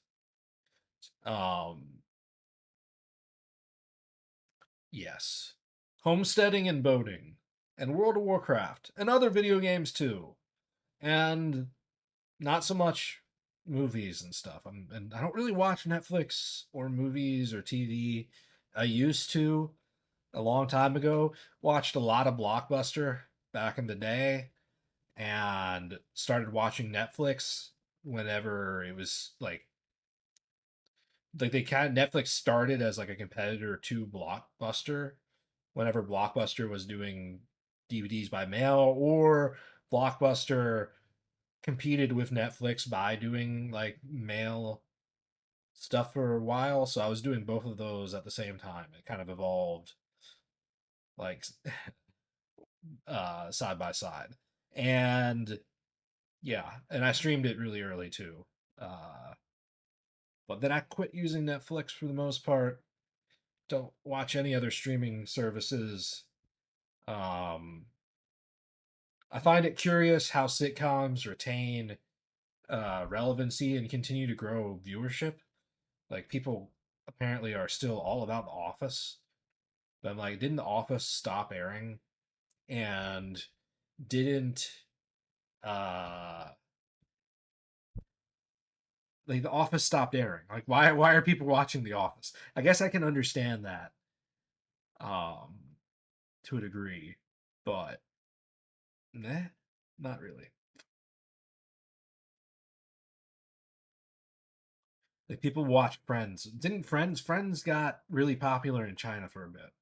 S1: Um, yes, homesteading and boating, and World of Warcraft, and other video games too, and not so much movies and stuff. And I don't really watch Netflix or movies or TV. I used to a long time ago. Watched a lot of Blockbuster back in the day, and started watching Netflix whenever it was like they kind of Netflix started as like a competitor to Blockbuster whenever Blockbuster was doing DVDs by mail, or Blockbuster competed with Netflix by doing like mail stuff for a while. So I was doing both of those at the same time. It kind of evolved like side by side. And yeah, and I streamed it really early too. But then I quit using Netflix for the most part. don't watch any other streaming services. I find it curious how sitcoms retain relevancy and continue to grow viewership. Like people apparently are still all about The Office. But I'm like, didn't The Office stop airing? And didn't uh like The Office stopped airing? Like why are people watching The Office? I guess I can understand that to a degree, but nah, not really. Like people watch Friends. Didn't Friends got really popular in China for a bit?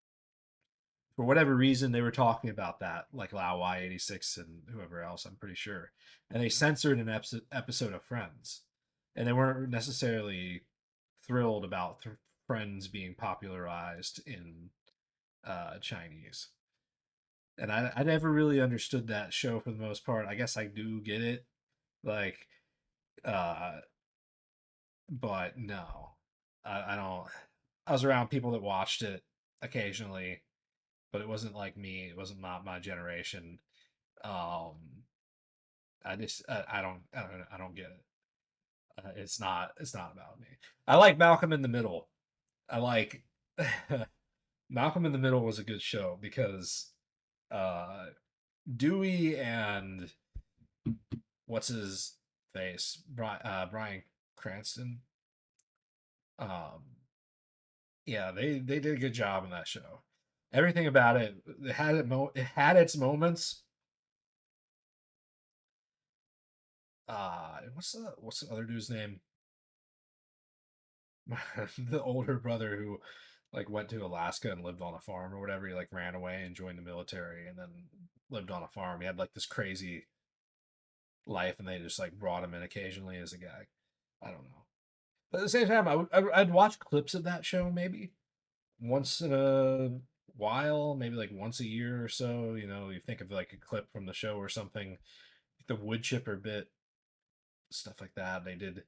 S1: For whatever reason, they were talking about that, like Lao Y86 and whoever else, I'm pretty sure. And they censored an episode of Friends. And they weren't necessarily thrilled about Friends being popularized in Chinese. And I never really understood that show for the most part. I guess I do get it. Like, uh, but no, I don't. I was around people that watched it occasionally, but it wasn't like me. It wasn't not my generation. Um, I don't get it. It's not about me. I like Malcolm in the Middle. I like Malcolm in the Middle was a good show because uh Dewey and what's his face Bryan Cranston. Um, yeah, they did a good job in that show. Everything about it had its moments. What's the other dude's name? The older brother who like went to Alaska and lived on a farm or whatever. He like ran away and joined the military and then lived on a farm. He had like this crazy life, and they just like brought him in occasionally as a guy. I don't know. But at the same time, I'd watch clips of that show maybe once in a while, maybe like once a year or so. You know, you think of like a clip from the show or something. The wood chipper bit, stuff like that. They did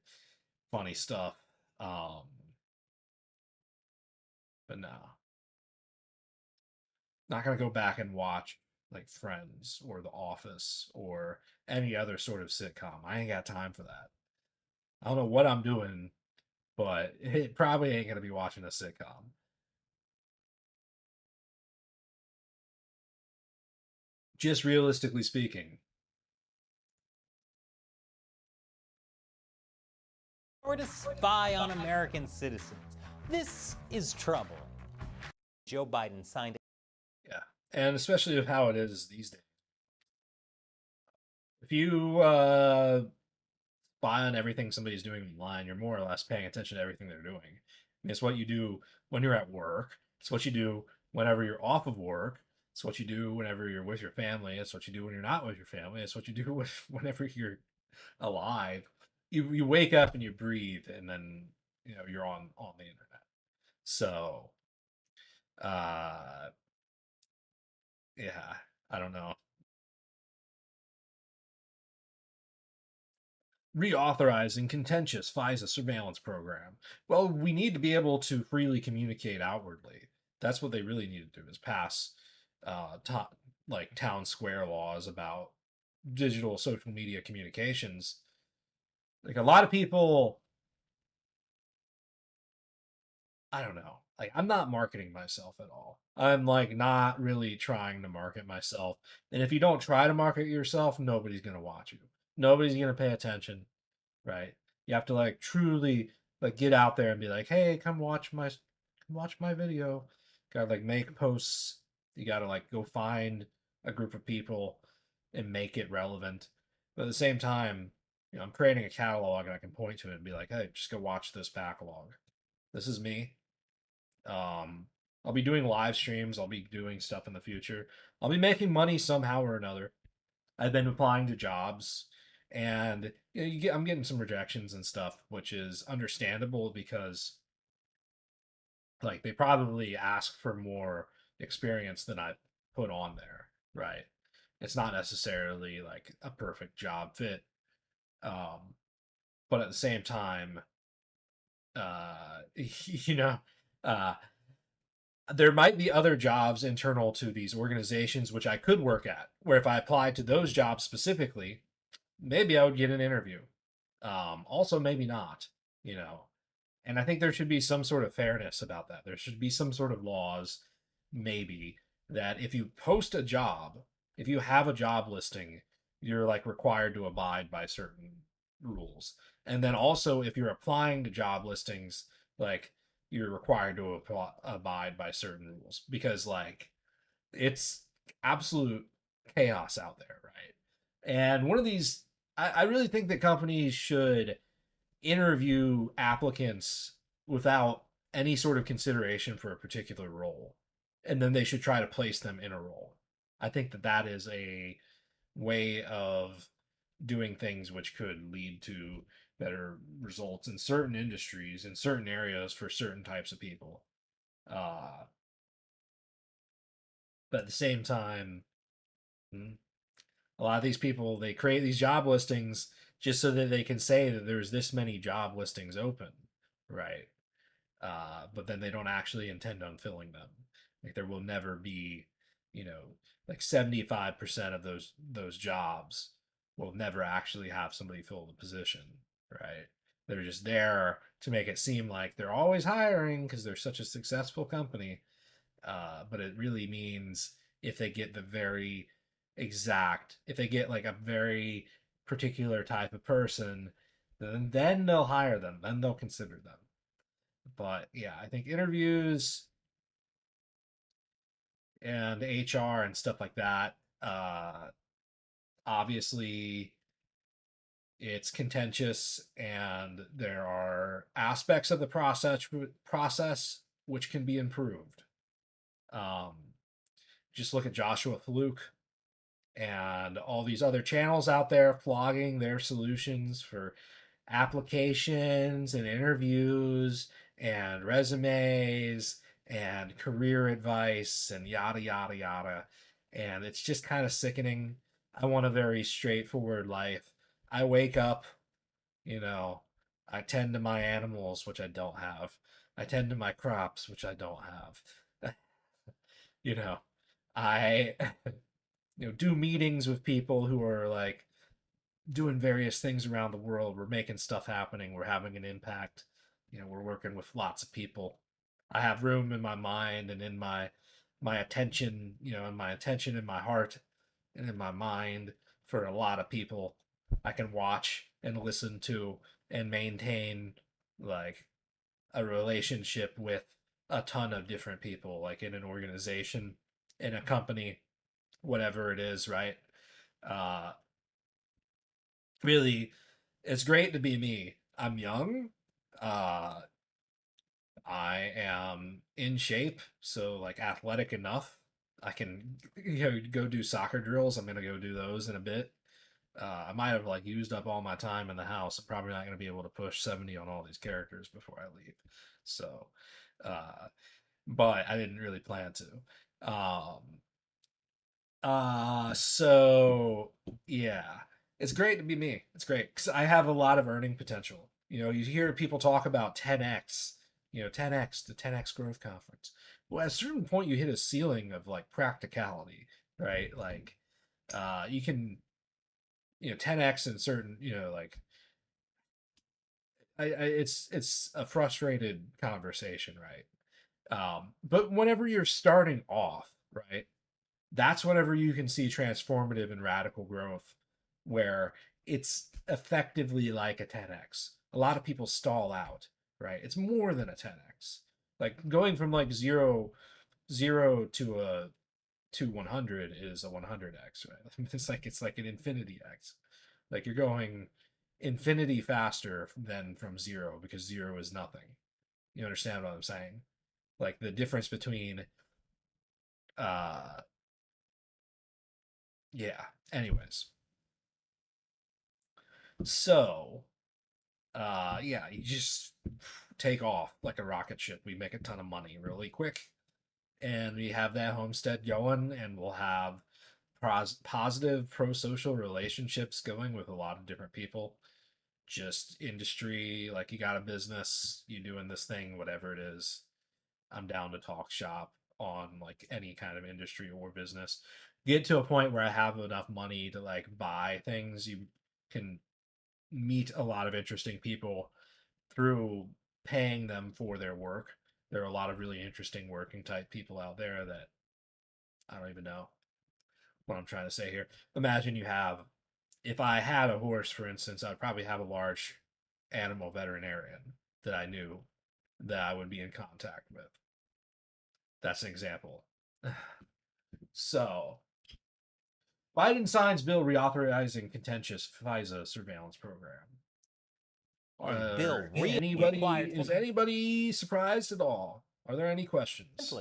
S1: funny stuff. Um, but no, not gonna go back and watch like Friends or The Office or any other sort of sitcom. I ain't got time for that. I don't know what I'm doing, but it probably ain't gonna be watching a sitcom. Just realistically speaking.
S2: Or to spy on American citizens. This is troubling. Joe Biden signed.
S1: Yeah. And especially with how it is these days. If you spy on everything somebody's doing online, you're more or less paying attention to everything they're doing. I mean, it's what you do when you're at work. It's what you do whenever you're off of work. It's what you do whenever you're with your family. It's what you do when you're not with your family. It's what you do whenever you're alive. You wake up and you breathe, and then you're on the internet. So, uh, yeah, I don't know. Reauthorizing contentious FISA surveillance program. Well, we need to be able to freely communicate outwardly. That's what they really need to do is pass like town square laws about digital social media communications. Like a lot of people, I don't know. Like I'm not marketing myself at all. I'm like not really trying to market myself. And if you don't try to market yourself, nobody's going to watch you. Nobody's going to pay attention, right? You have to like truly like get out there and be like, "Hey, come watch my video." Got to like make posts. You got to like go find a group of people and make it relevant. But at the same time, I'm creating a catalog and I can point to it and be like, "Hey, just go watch this backlog. This is me." Um, I'll be doing live streams. I'll be doing stuff in the future. I'll be making money somehow or another. I've been applying to jobs, and I'm getting some rejections and stuff, which is understandable because like they probably ask for more experience than I put on there, right? It's not necessarily like a perfect job fit, um, but at the same time, you know, uh, there might be other jobs internal to these organizations which I could work at, where if I applied to those jobs specifically, maybe I would get an interview. Also, maybe not, you know. And I think there should be some sort of fairness about that. There should be some sort of laws, maybe, that if you post a job, if you have a job listing, you're like required to abide by certain rules. And then also, if you're applying to job listings, like you're required to abide by certain rules because, like, it's absolute chaos out there, right? And one of these, I really think that companies should interview applicants without any sort of consideration for a particular role, and then they should try to place them in a role. I think that that is a way of doing things which could lead to better results in certain industries, in certain areas for certain types of people. Uh, but at the same time, a lot of these people, they create these job listings just so that they can say that there's this many job listings open, right? But then they don't actually intend on filling them. Like there will never be, you know, like 75% of those jobs will never actually have somebody fill the position, right? They're just there to make it seem like they're always hiring because they're such a successful company. But it really means if they get the very exact, if they get like a very particular type of person, then they'll hire them, then they'll consider them. But yeah, I think interviews and HR and stuff like that, obviously it's contentious and there are aspects of the process which can be improved. Um, just look at Joshua Fluke and all these other channels out there flogging their solutions for applications and interviews and resumes and career advice and yada yada yada. And it's just kind of sickening. I want a very straightforward life. I wake up, you know, I tend to my animals, which I don't have. I tend to my crops, which I don't have. you know, I do meetings with people who are like doing various things around the world. We're making stuff happening. We're having an impact. We're working with lots of people. I have room in my mind and in my attention, in my attention in my heart and in my mind for a lot of people. I can watch and listen to and maintain like a relationship with a ton of different people, like in an organization, in a company, whatever it is, right? Uh, Really, it's great to be me. I'm young. Uh, I am in shape, so like athletic enough. I can go do soccer drills. I'm gonna go do those in a bit. I might have like used up all my time in the house. I'm probably not gonna be able to push 70 on all these characters before I leave. So, uh, but I didn't really plan to. So yeah, it's great to be me. It's great because I have a lot of earning potential. You hear people talk about 10x, 10x, the 10x growth conference. Well, at a certain point, you hit a ceiling of like practicality, right? Like, you can, 10x in certain, like, it's a frustrated conversation, right? But whenever you're starting off, right? That's whenever you can see transformative and radical growth where it's effectively like a 10x. A lot of people stall out, right? It's more than a 10x. Like going from like zero to 100 is a 100x, right? It's like an infinity x. Like you're going infinity faster than from zero because zero is nothing. You understand what I'm saying? Like the difference between uh yeah. Anyways, so yeah, you just take off like a rocket ship. We make a ton of money really quick, and we have that homestead going, and we'll have positive pro-social relationships going with a lot of different people. Just industry, like you got a business, you doing this thing, whatever it is. I'm down to talk shop. on like any kind of industry or business. Get to a point where I have enough money to like buy things. You can meet a lot of interesting people through paying them for their work. There are a lot of really interesting working type people out there that I don't even know what I'm trying to say here. Imagine you have, if I had a horse, for instance, I'd probably have a large animal veterinarian that I knew that I would be in contact with. That's an example. So, Biden signs bill reauthorizing contentious FISA surveillance program.
S2: A bill
S1: Anybody
S2: required
S1: is anybody surprised at all? Are there any questions?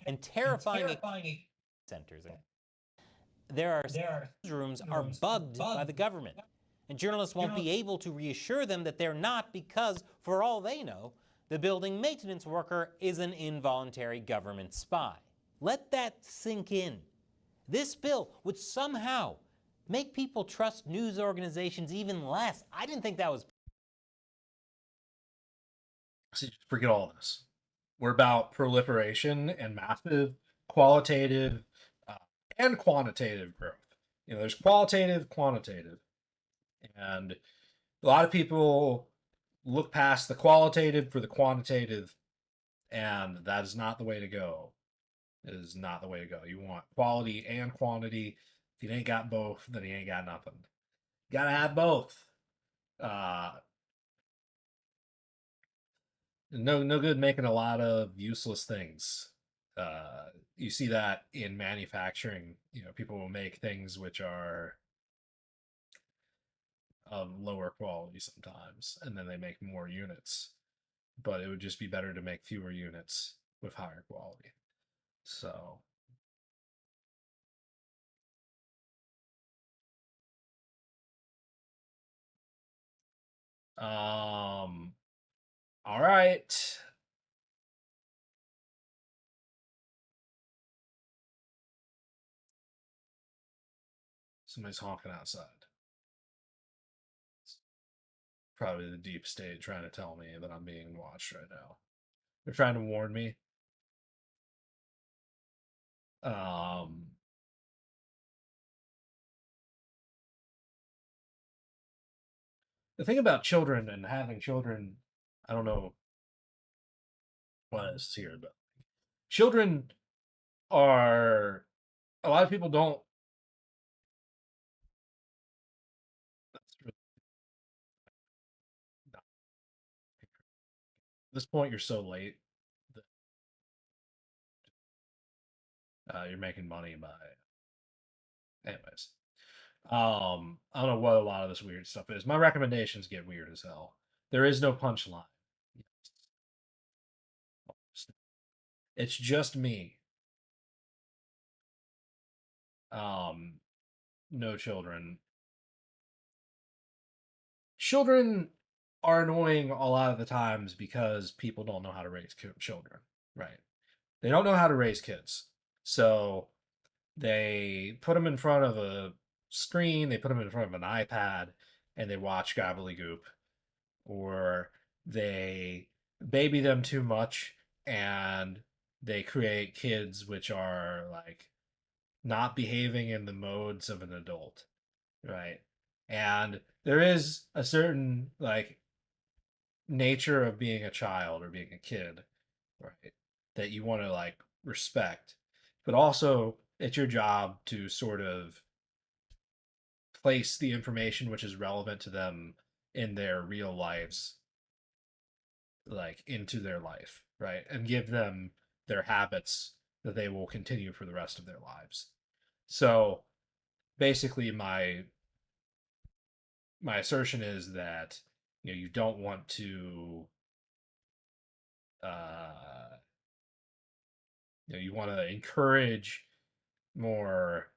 S2: and terrifying centers. There are newsrooms are bugged by the government, and journalists won't be able to reassure them that they're not because, for all they know, the building maintenance worker is an involuntary government spy. Let that sink in. This bill would somehow make people trust news organizations even less. I didn't think that was.
S1: See, forget all this. We're about proliferation and massive qualitative and quantitative growth. You know, there's qualitative, quantitative, and a lot of people look past the qualitative for the quantitative, and that is not the way to go. It is not the way to go. You want quality and quantity. If you ain't got both, then you ain't got nothing. You gotta have both. No good making a lot of useless things. You see that in manufacturing. You know, people will make things which are of lower quality sometimes, and then they make more units. But it would just be better to make fewer units with higher quality. So, all right. Somebody's honking outside. It's probably the deep state trying to tell me that I'm being watched right now. They're trying to warn me. The thing about children and having children, I don't know why this is here, but children are, a lot of people don't. At this point, you're so late that you're making money by. Anyways, I don't know what a lot of this weird stuff is. My recommendations get weird as hell. There is no punchline. It's just me. No children. Children are annoying a lot of the times because people don't know how to raise children, right? They don't know how to raise kids. So they put them in front of a screen, they put them in front of an iPad, and they watch gobbledygook, or they baby them too much and they create kids which are like not behaving in the modes of an adult, right? And there is a certain like nature of being a child or being a kid, right? That you want to like respect. But also it's your job to sort of place the information which is relevant to them in their real lives like into their life, right? And give them their habits that they will continue for the rest of their lives. So basically my assertion is that you don't want to uh you want to encourage more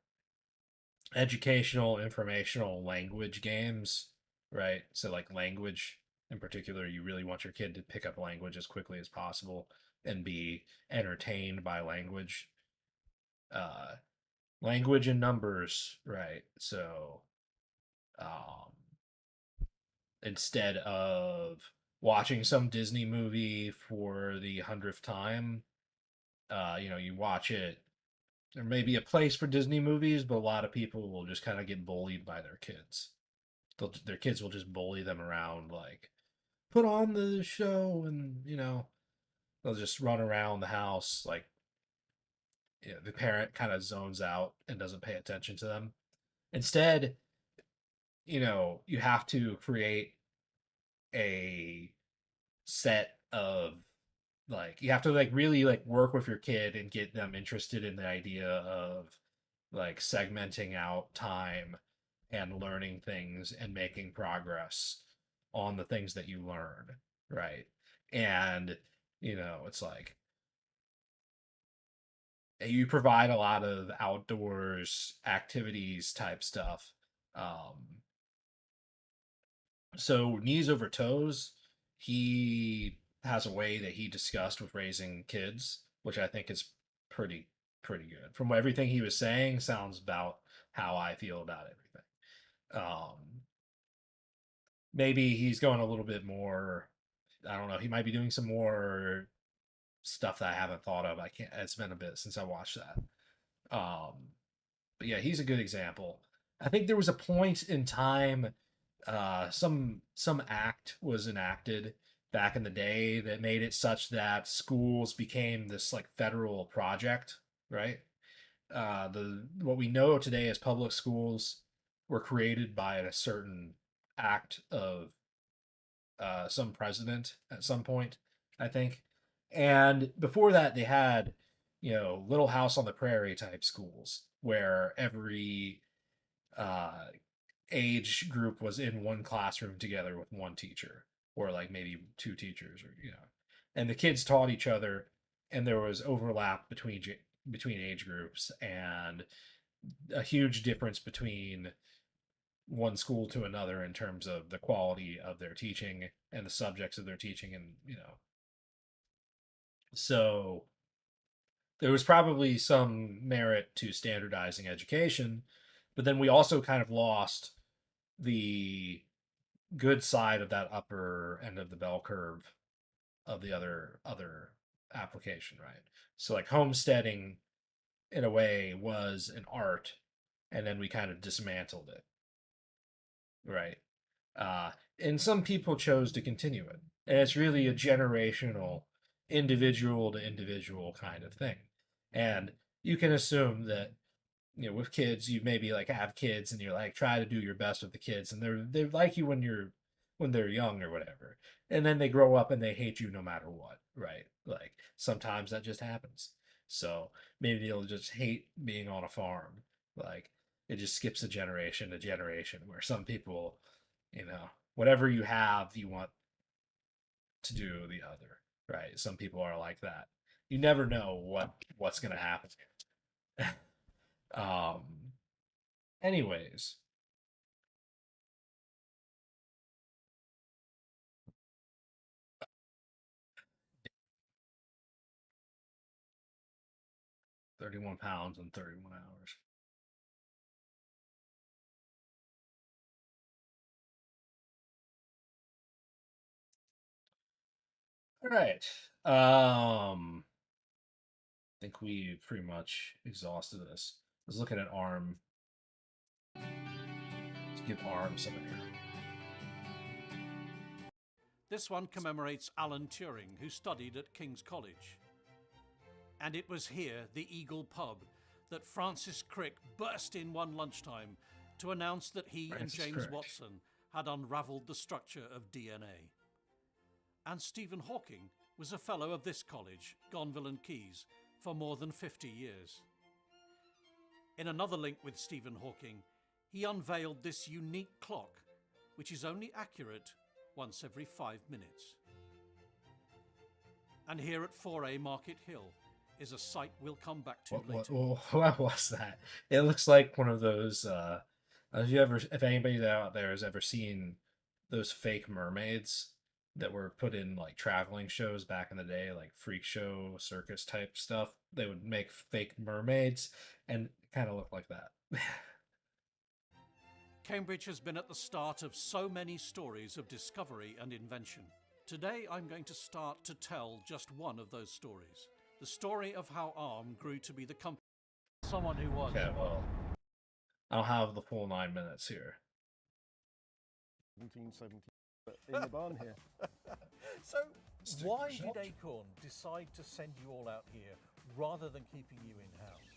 S1: educational informational language games, right? So like language in particular, you really want your kid to pick up language as quickly as possible and be entertained by language. uh Language and numbers, right? So um instead of watching some Disney movie for the 100th time, You watch it. There may be a place for Disney movies, but a lot of people will just kind of get bullied by their kids. Their kids will just bully them around, like, put on the show, and they'll just run around the house like the parent kind of zones out and doesn't pay attention to them. Instead, you have to create a set of, like, you have to like really like work with your kid and get them interested in the idea of like segmenting out time and learning things and making progress on the things that you learn, right? And it's like you provide a lot of outdoors activities type stuff. So knees over toes, he has a way that he discussed with raising kids, which I think is pretty good. From everything he was saying, sounds about how I feel about everything. Maybe he's going a little bit more. I don't know. He might be doing some more stuff that I haven't thought of. I can't. It's been a bit since I watched that. But yeah, he's a good example. I think there was a point in time, some act was enacted back in the day that made it such that schools became this like federal project, right? The what we know today as public schools were created by a certain act of some president at some point, I think. And before that, they had, Little House on the Prairie type schools where every uh, age group was in one classroom together with one teacher, or like maybe two teachers, or and the kids taught each other, and there was overlap between age groups, and a huge difference between one school to another in terms of the quality of their teaching and the subjects of their teaching, and so there was probably some merit to standardizing education, but then we also kind of lost the good side of that upper end of the bell curve of the other application, right? So like homesteading in a way was an art, and then we kind of dismantled it, right? Uh, and some people chose to continue it. And it's really a generational, individual to individual kind of thing. And you can assume that, with kids, you maybe like have kids and you're like try to do your best with the kids, and they like you when they're young or whatever. And then they grow up and they hate you no matter what, right? Like sometimes that just happens. So maybe they'll just hate being on a farm. Like it just skips a generation to generation where some people, whatever you have, you want to do the other, right? Some people are like that. You never know what's gonna happen. um. Anyways, 31 pounds in 31 hours. All right. I think we pretty much exhausted this. I was looking at ARM. Let's give ARM some air.
S5: This one commemorates Alan Turing, who studied at King's College. And it was here, the Eagle Pub, that Francis Crick burst in one lunchtime to announce that he and James Watson had unravelled the structure of DNA. And Stephen Hawking was a fellow of this college, Gonville and Caius, for more than 50 years. In another link with Stephen Hawking, he unveiled this unique clock, which is only accurate once every 5 minutes. And here at 4A Market Hill is a site we'll come back to later.
S1: What was that? It looks like one of those. If anybody out there has ever seen those fake mermaids that were put in like traveling shows back in the day, like freak show, circus type stuff, they would make fake mermaids, and kind of look like that.
S5: Cambridge has been at the start of so many stories of discovery and invention. Today I'm going to start to tell just one of those stories, the story of how ARM grew to be the company. Someone who was.
S1: Okay, well, I'll have the full 9 minutes here.
S6: 1770 in the barn here.
S5: So, why did Acorn decide to send you all out here rather than keeping you in-house?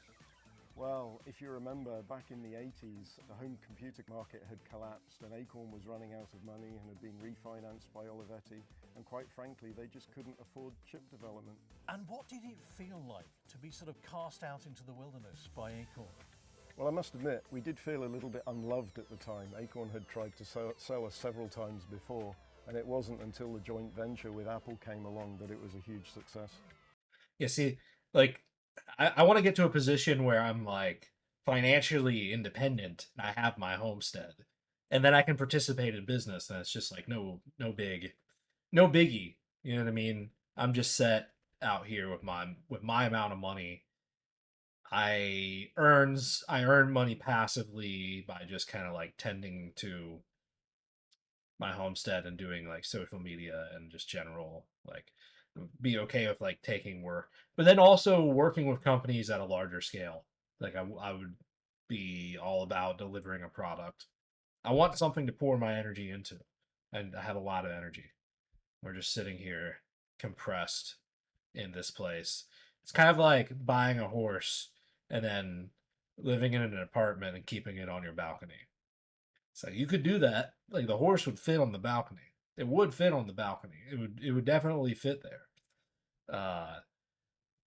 S6: Well, if you remember, back in the 80s, the home computer market had collapsed and Acorn was running out of money and had been refinanced by Olivetti. And quite frankly, they just couldn't afford chip development.
S5: And what did it feel like to be sort of cast out into the wilderness by Acorn?
S6: Well, I must admit, we did feel a little bit unloved at the time. Acorn had tried to sell us several times before, and it wasn't until the joint venture with Apple came along that it was a huge success.
S1: Yeah, see, like, I want to get to a position where I'm like financially independent and I have my homestead, and then I can participate in business. And it's just like no biggie. You know what I mean? I'm just set out here with my amount of money. I earn money passively by just kind of like tending to my homestead and doing like social media and just general like be okay with like taking work, but then also working with companies at a larger scale. Like I would be all about delivering a product. I want something to pour my energy into, and I have a lot of energy. We're just sitting here compressed in this place. It's kind of like buying a horse and then living in an apartment and keeping it on your balcony. So you could do that. Like the horse would fit on the balcony. It would fit on the balcony. It would definitely fit there.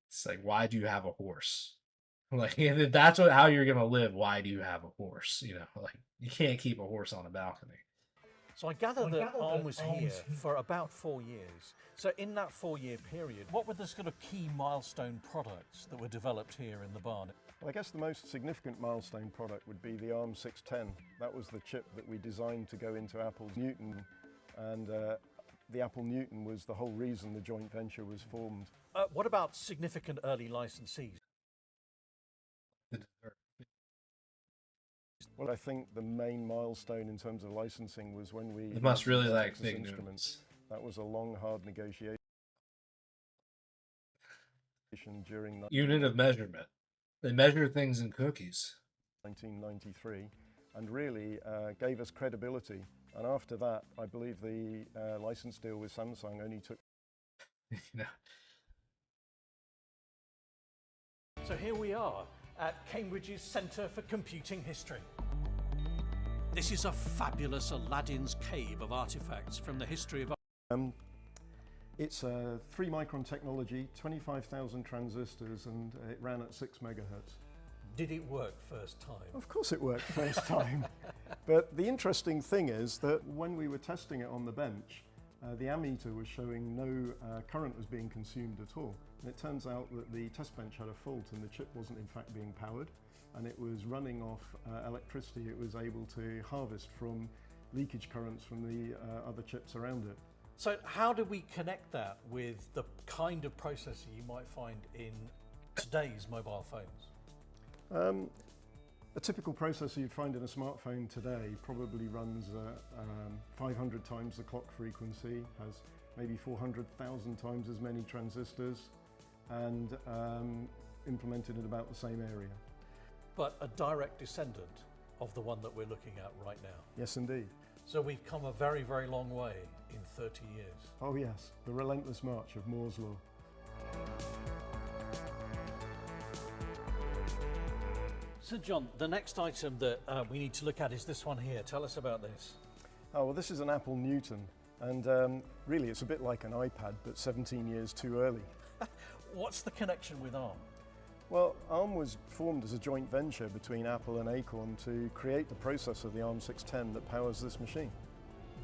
S1: It's like, why do you have a horse? Like if that's how you're gonna live, why do you have a horse? You know, like you can't keep a horse on a balcony.
S5: So I gather that ARM was here for about 4 years. So in that 4-year period, what were the sort of key milestone products that were developed here in the barn?
S6: Well, I guess the most significant milestone product would be the ARM 610. That was the chip that we designed to go into Apple's Newton, and the Apple Newton was the whole reason the joint venture was formed.
S5: What about significant early licensees?
S6: Well, I think the main milestone in terms of licensing was when we...
S1: You must really like
S6: Texas
S1: big
S6: Instruments.
S1: Newtons.
S6: That was a long, hard negotiation during...
S1: Unit of measurement. They measure things in cookies.
S6: 1993, and really gave us credibility. And after that, I believe the license deal with Samsung only took...
S1: Yeah.
S5: So here we are at Cambridge's Centre for Computing History. This is a fabulous Aladdin's cave of artifacts from the history of...
S6: It's a 3-micron technology, 25,000 transistors, and it ran at 6 megahertz.
S5: Did it work first time?
S6: Of course it worked first time. But the interesting thing is that when we were testing it on the bench, the ammeter was showing no current was being consumed at all. And it turns out that the test bench had a fault and the chip wasn't in fact being powered, and it was running off electricity it was able to harvest from leakage currents from the other chips around it.
S5: So how do we connect that with the kind of processor you might find in today's mobile phones?
S6: A typical processor you'd find in a smartphone today probably runs 500 times the clock frequency, has maybe 400,000 times as many transistors, and implemented in about the same area.
S5: But a direct descendant of the one that we're looking at right now.
S6: Yes, indeed.
S5: So we've come a very, very long way in 30 years.
S6: Oh yes, the relentless march of Moore's Law.
S5: So John, the next item that we need to look at is this one here. Tell us about this.
S6: Oh, well, this is an Apple Newton, and really it's a bit like an iPad, but 17 years too early.
S5: What's the connection with ARM?
S6: Well, ARM was formed as a joint venture between Apple and Acorn to create the processor, the ARM 610, that powers this machine.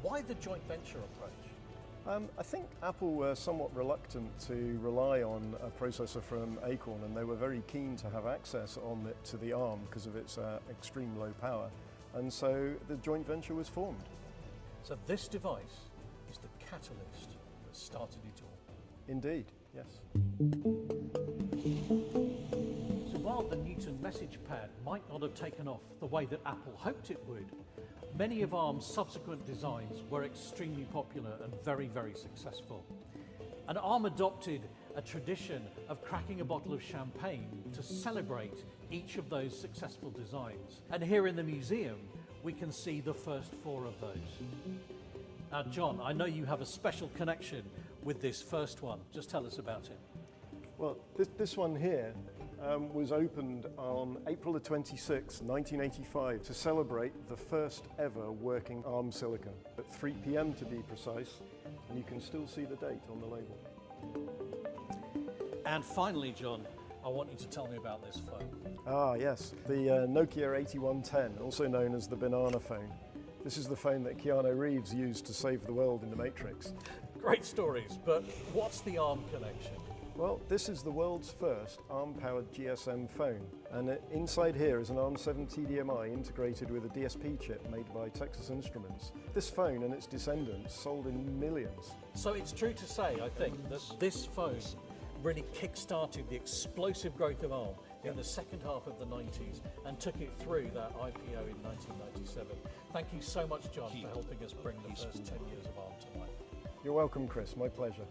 S5: Why the joint venture approach?
S6: I think Apple were somewhat reluctant to rely on a processor from Acorn, and they were very keen to have access on it to the ARM because of its extreme low power. And so the joint venture was formed.
S5: So this device is the catalyst that started it all.
S6: Indeed, yes.
S5: So while the Newton message pad might not have taken off the way that Apple hoped it would, many of ARM's subsequent designs were extremely popular and very, very successful. And ARM adopted a tradition of cracking a bottle of champagne to celebrate each of those successful designs. And here in the museum, we can see the first 4 of those. Now, John, I know you have a special connection with this first one. Just tell us about it.
S6: Well, this one here was opened on April the 26th, 1985, to celebrate the first ever working ARM silicon, at 3 p.m. to be precise, and you can still see the date on the label.
S5: And finally, John, I want you to tell me about this phone.
S6: Ah, yes, the Nokia 8110, also known as the banana phone. This is the phone that Keanu Reeves used to save the world in The Matrix.
S5: Great stories, but what's the ARM connection?
S6: Well, this is the world's first ARM-powered GSM phone, and inside here is an ARM7 TDMI integrated with a DSP chip made by Texas Instruments. This phone and its descendants sold in millions.
S5: So it's true to say, I think, that this phone really kick-started the explosive growth of ARM in the second half of the 90s and took it through that IPO in 1997. Thank you so much, John, for helping us bring the first 10 years of ARM to life.
S6: You're welcome, Chris. My pleasure.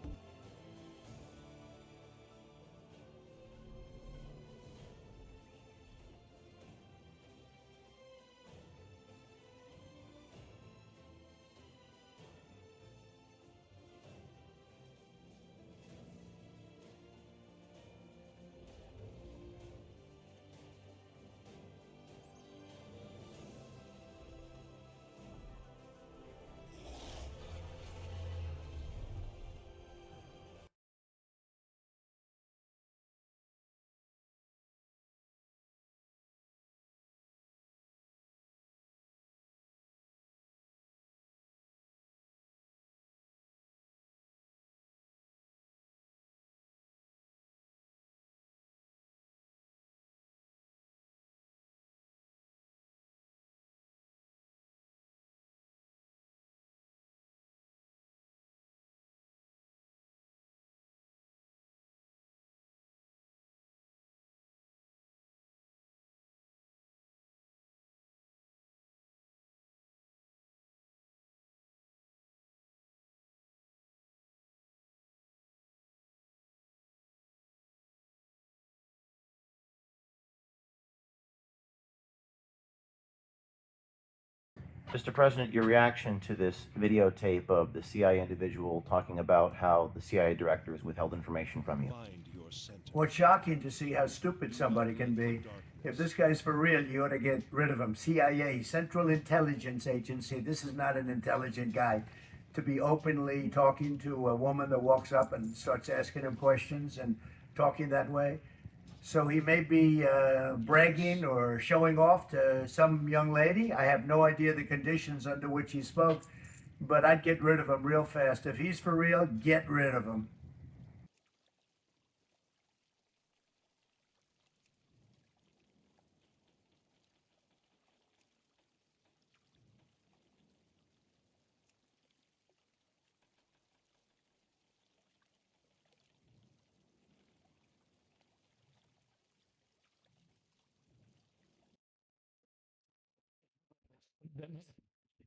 S7: Mr. President, your reaction to this videotape of the CIA individual talking about how the CIA directors withheld information from you?
S8: Well, it's shocking to see how stupid somebody can be. If this guy's for real, you ought to get rid of him. CIA, Central Intelligence Agency, this is not an intelligent guy. To be openly talking to a woman that walks up and starts asking him questions and talking that way. So he may be bragging or showing off to some young lady. I have no idea the conditions under which he spoke, but I'd get rid of him real fast. If he's for real, get rid of him.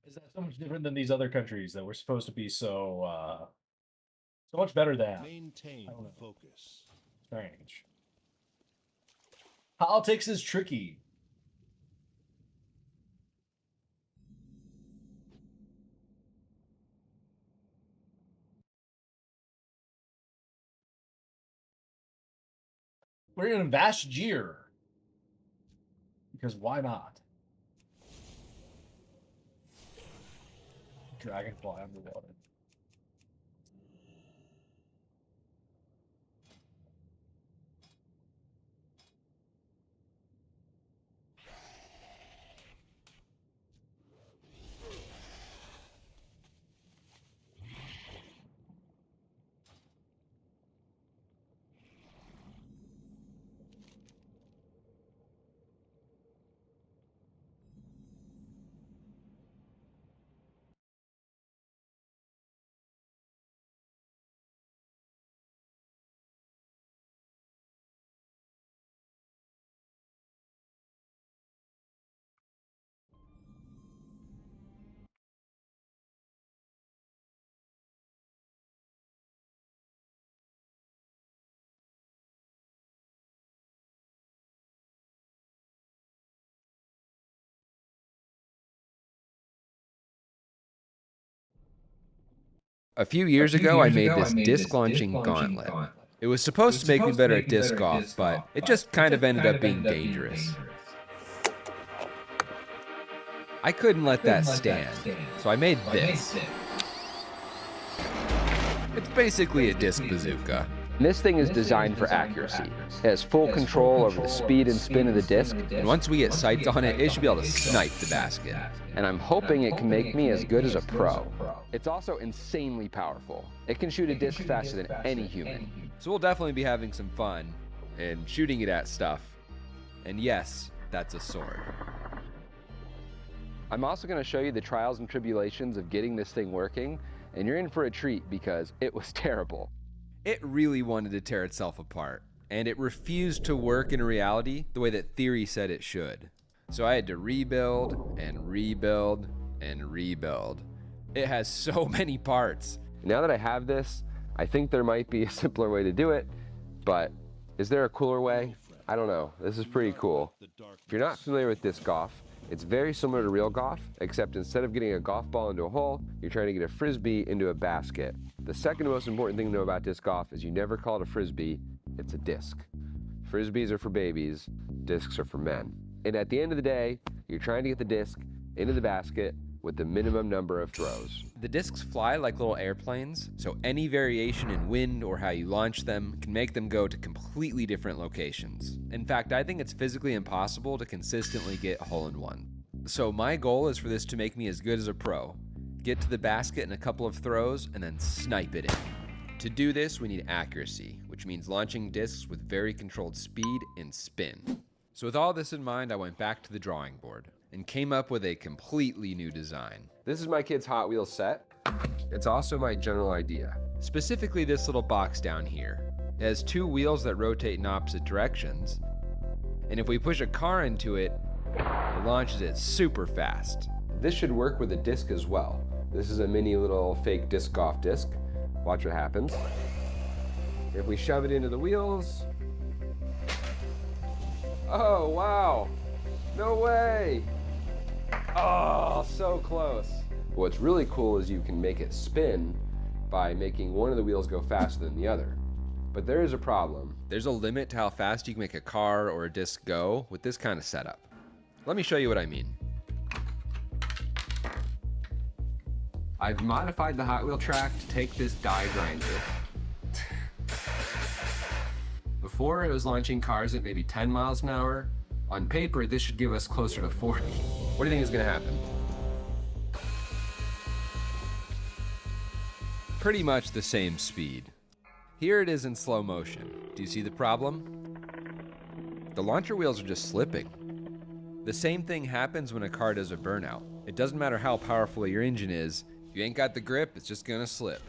S1: Is that so much different than these other countries that we're supposed to be so much better than?
S3: Maintain
S1: I don't know.
S3: focus.
S1: Strange. Politics is tricky. We're in Vashjir. Because why not? Dragonfly underwater.
S9: A few years ago, I made this disc launching gauntlet. It was supposed to make me better at disc golf, but it just kind of ended up being dangerous. I couldn't let that stand, so I made this. It's basically a disc bazooka.
S10: This thing is designed for accuracy. It has full control over the speed and spin of the disc.
S9: And once we get sights on it, it should be able to snipe the basket.
S10: And I'm hoping it can make me as good as a pro. It's also insanely powerful. It can shoot a disc faster than any human.
S9: So we'll definitely be having some fun and shooting it at stuff. And yes, that's a sword.
S10: I'm also going to show you the trials and tribulations of getting this thing working, and you're in for a treat because it was terrible.
S9: It really wanted to tear itself apart, and it refused to work in reality the way that theory said it should. So I had to rebuild and rebuild and rebuild. It has so many parts.
S10: Now that I have this, I think there might be a simpler way to do it, but is there a cooler way? I don't know. This is pretty cool. If you're not familiar with disc golf, it's very similar to real golf, except instead of getting a golf ball into a hole, you're trying to get a frisbee into a basket. The second most important thing to know about disc golf is you never call it a frisbee, it's a disc. Frisbees are for babies, discs are for men. And at the end of the day, you're trying to get the disc into the basket with the minimum number of throws.
S9: The discs fly like little airplanes, so any variation in wind or how you launch them can make them go to completely different locations. In fact, I think it's physically impossible to consistently get hole-in-one. So my goal is for this to make me as good as a pro. Get to the basket in a couple of throws and then snipe it in. To do this, we need accuracy, which means launching discs with very controlled speed and spin. So with all this in mind, I went back to the drawing board and came up with a completely new design.
S10: This is my kid's Hot Wheels set. It's also my general idea.
S9: Specifically this little box down here. It has two wheels that rotate in opposite directions, and if we push a car into it, it launches it super fast.
S10: This should work with a disc as well. This is a mini little fake disc golf disc. Watch what happens. If we shove it into the wheels. Oh, wow. No way. Oh, so close. What's really cool is you can make it spin by making one of the wheels go faster than the other. But there is a problem.
S9: There's a limit to how fast you can make a car or a disc go with this kind of setup. Let me show you what I mean.
S10: I've modified the Hot Wheel track to take this die grinder. Before, it was launching cars at maybe 10 miles an hour. On paper, this should give us closer to 40. What do you think is gonna happen?
S9: Pretty much the same speed. Here it is in slow motion. Do you see the problem? The launcher wheels are just slipping. The same thing happens when a car does a burnout. It doesn't matter how powerful your engine is, if you ain't got the grip, it's just gonna slip.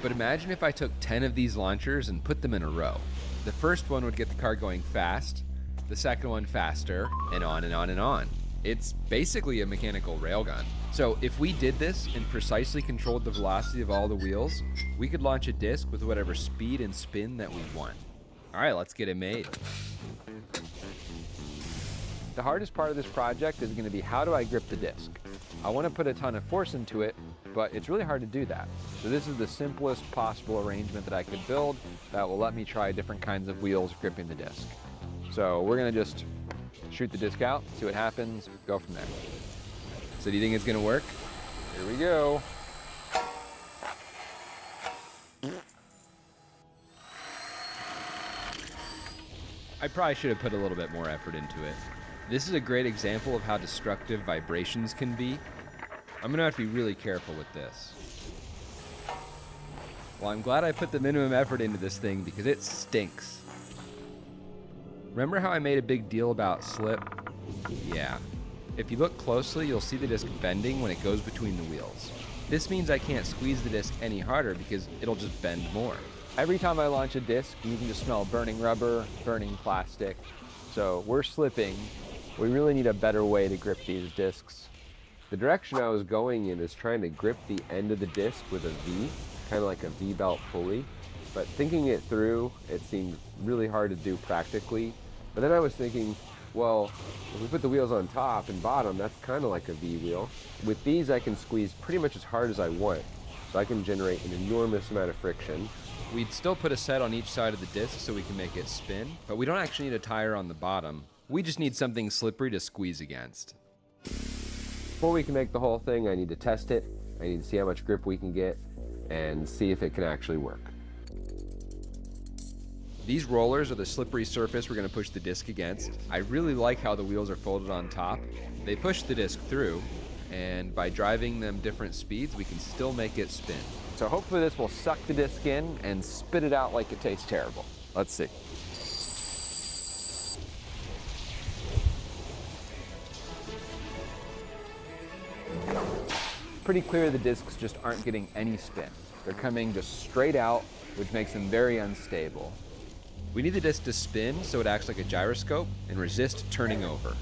S9: But imagine if I took 10 of these launchers and put them in a row. The first one would get the car going fast, the second one faster, and on and on and on. It's basically a mechanical railgun. So if we did this and precisely controlled the velocity of all the wheels, we could launch a disc with whatever speed and spin that we want. All right, let's get it made.
S10: The hardest part of this project is going to be how do I grip the disc? I want to put a ton of force into it, but it's really hard to do that. So this is the simplest possible arrangement that I could build that will let me try different kinds of wheels gripping the disc. So we're going to just shoot the disc out, see what happens, go from there.
S9: So do you think it's gonna work?
S10: Here we go.
S9: I probably should have put a little bit more effort into it. This is a great example of how destructive vibrations can be. I'm gonna have to be really careful with this. Well, I'm glad I put the minimum effort into this thing because it stinks. Remember how I made a big deal about slip? Yeah. If you look closely, you'll see the disc bending when it goes between the wheels. This means I can't squeeze the disc any harder because it'll just bend more.
S10: Every time I launch a disc, you can just smell burning rubber, burning plastic. So we're slipping. We really need a better way to grip these discs. The direction I was going in is trying to grip the end of the disc with a V, kind of like a V-belt pulley. But thinking it through, it seemed really hard to do practically. But then I was thinking, well, if we put the wheels on top and bottom, that's kind of like a V wheel. With these, I can squeeze pretty much as hard as I want. so I can generate an enormous amount of friction.
S9: We'd still put a set on each side of the disc so we can make it spin, but we don't actually need a tire on the bottom. We just need something slippery to squeeze against.
S10: Before we can make the whole thing, I need to test it. I need to see how much grip we can get and see if it can actually work.
S9: These rollers are the slippery surface we're going to push the disc against. I really like how the wheels are folded on top. They push the disc through, and by driving them different speeds, we can still make it spin.
S10: So hopefully this will suck the disc in and spit it out like it tastes terrible. Let's see. Pretty clear the discs just aren't getting any spin. They're coming just straight out, which makes them very unstable.
S9: We need the disc to spin so it acts like a gyroscope and resist turning over.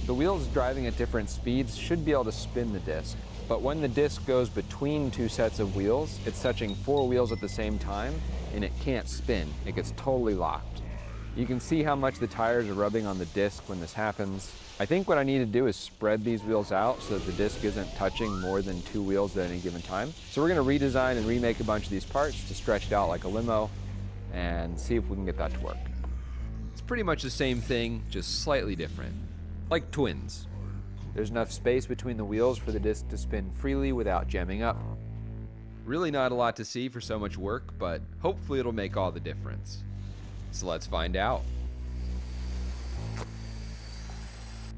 S10: The wheels driving at different speeds should be able to spin the disc, but when the disc goes between two sets of wheels, it's touching 4 wheels at the same time, and it can't spin. It gets totally locked. You can see how much the tires are rubbing on the disc when this happens. I think what I need to do is spread these wheels out so that the disc isn't touching more than 2 wheels at any given time. So we're going to redesign and remake a bunch of these parts to stretch it out like a limo and see if we can get that to work.
S9: It's pretty much the same thing, just slightly different. Like twins.
S10: There's enough space between the wheels for the disc to spin freely without jamming up.
S9: Really not a lot to see for so much work, but hopefully it'll make all the difference. So let's find out.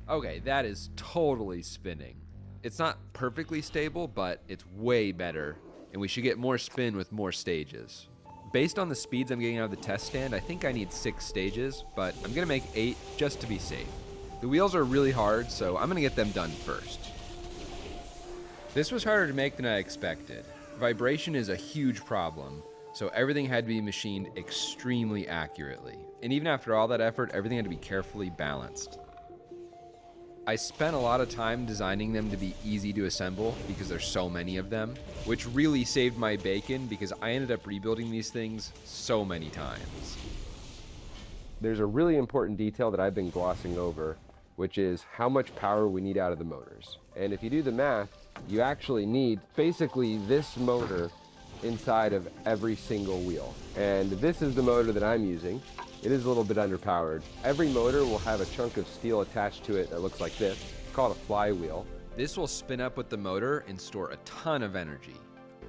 S9: Okay, that is totally spinning. It's not perfectly stable, but it's way better, and we should get more spin with more stages. Based on the speeds I'm getting out of the test stand, I think I need 6 stages, but I'm gonna make 8 just to be safe. The wheels are really hard, so I'm gonna get them done first. This was harder to make than I expected. Vibration is a huge problem, so everything had to be machined extremely accurately. And even after all that effort, everything had to be carefully balanced. I spent a lot of time designing them to be easy to assemble because there's so many of them, which really saved my bacon because I ended up rebuilding these things so many times.
S10: There's a really important detail that I've been glossing over, which is how much power we need out of the motors. And if you do the math, you actually need basically this motor inside of every single wheel. And this is the motor that I'm using. It is a little bit underpowered. Every motor will have a chunk of steel attached to it that looks like this. It's called a flywheel.
S9: This will spin up with the motor and store a ton of energy.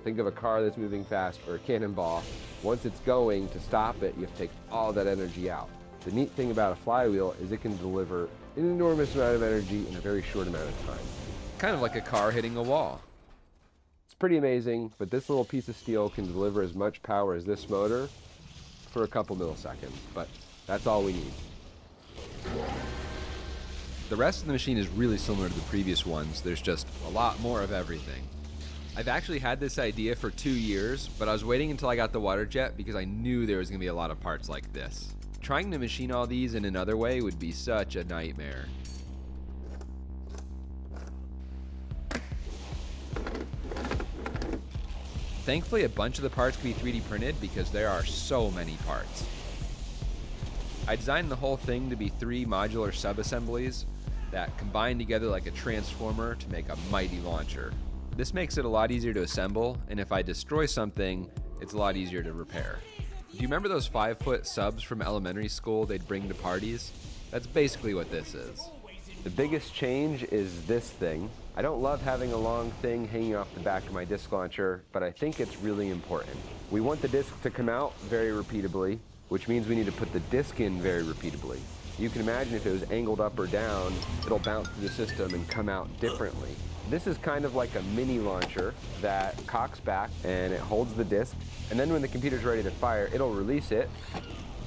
S10: Think of a car that's moving fast or a cannonball. Once it's going, to stop it, you have to take all that energy out. The neat thing about a flywheel is it can deliver an enormous amount of energy in a very short amount of time.
S9: Kind of like a car hitting a wall.
S10: It's pretty amazing, but this little piece of steel can deliver as much power as this motor for a couple milliseconds, but that's all we need.
S9: The rest of the machine is really similar to the previous ones. There's just a lot more of everything. I've actually had this idea for 2 years, but I was waiting until I got the water jet because I knew there was going to be a lot of parts like this. Trying to machine all these in another way would be such a nightmare. Thankfully, a bunch of the parts can be 3D printed because there are so many parts. I designed the whole thing to be 3 modular sub-assemblies that combine together like a transformer to make a mighty launcher. This makes it a lot easier to assemble, and if I destroy something, it's a lot easier to repair. Do you remember those 5-foot subs from elementary school they'd bring to parties? That's basically what this is.
S10: The biggest change is this thing. I don't love having a long thing hanging off the back of my disc launcher, but I think it's really important. We want the disc to come out very repeatably, which means we need to put the disc in very repeatably. You can imagine if it was angled up or down, it'll bounce through the system and come out differently. This is kind of like a mini launcher that cocks back and it holds the disc, and then when the computer's ready to fire, it'll release it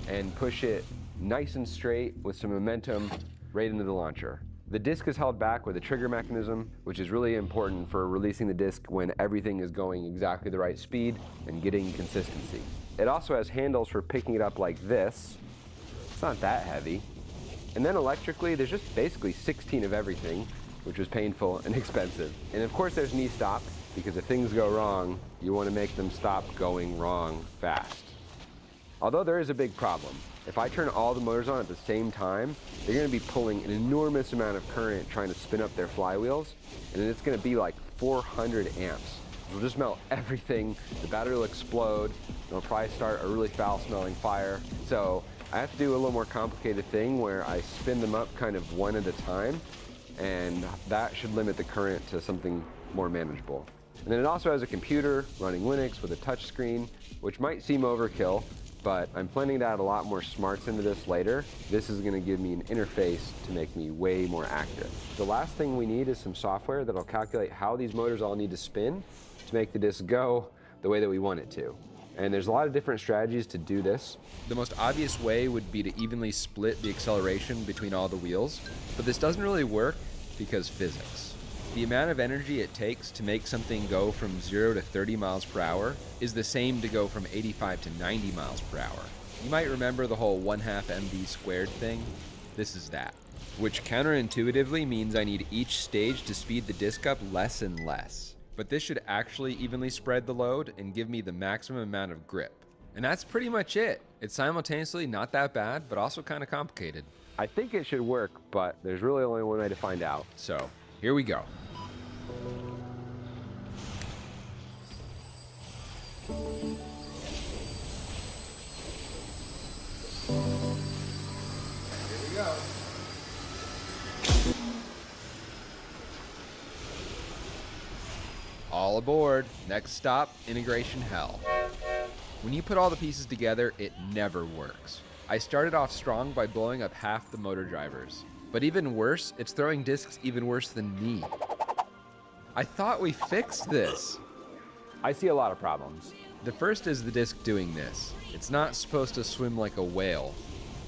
S10: and push it nice and straight with some momentum right into the launcher. The disc is held back with a trigger mechanism, which is really important for releasing the disc when everything is going exactly the right speed and getting consistency. It also has handles for picking it up like this. It's not that heavy. And then electrically, there's just basically 16 of everything, which was painful and expensive. And of course there's knee stop, because if things go wrong, you want to make them stop going wrong fast. Although there is a big problem. If I turn all the motors on at the same time, they're going to be pulling an enormous amount of current trying to spin up their flywheels, and it's going to be like 400 amps. It'll just melt everything, the battery will explode, it'll probably start a really foul-smelling fire. So I have to do a little more complicated thing where I spin them up kind of one at a time, and that should limit the current to something more manageable. And then it also has a computer running Linux with a touch screen, which might seem overkill, but I'm planning to add a lot more smarts into this later. This is gonna give me an interface to make me way more accurate. The last thing we need is some software that'll calculate how these motors all need to spin to make the disc go the way that we want it to. And there's a lot of different strategies to do this.
S9: The most obvious way would be to evenly split the acceleration between all the wheels, but this doesn't really work because physics. The amount of energy it takes to make something go from 0 to 30 miles per hour is the same to go from 85 to 90 miles per hour. You might remember the whole 1/2 mv squared thing. This is that, which counterintuitively means I need each stage to speed the disc up less and less. But this should actually evenly spread the load and give me the maximum amount of grip. And that's pretty much it. It's simultaneously not that bad, but also kind of complicated.
S10: I think it should work, but there's really only one way to find out.
S9: So here we go. Here we go. All aboard. Next stop, integration hell. When you put all the pieces together, it never works. I started off strong by blowing up half the motor drivers. But even worse, it's throwing discs even worse than me. I thought we fixed this.
S10: I see a lot of problems.
S9: The first is the disc doing this. It's not supposed to swim like a whale.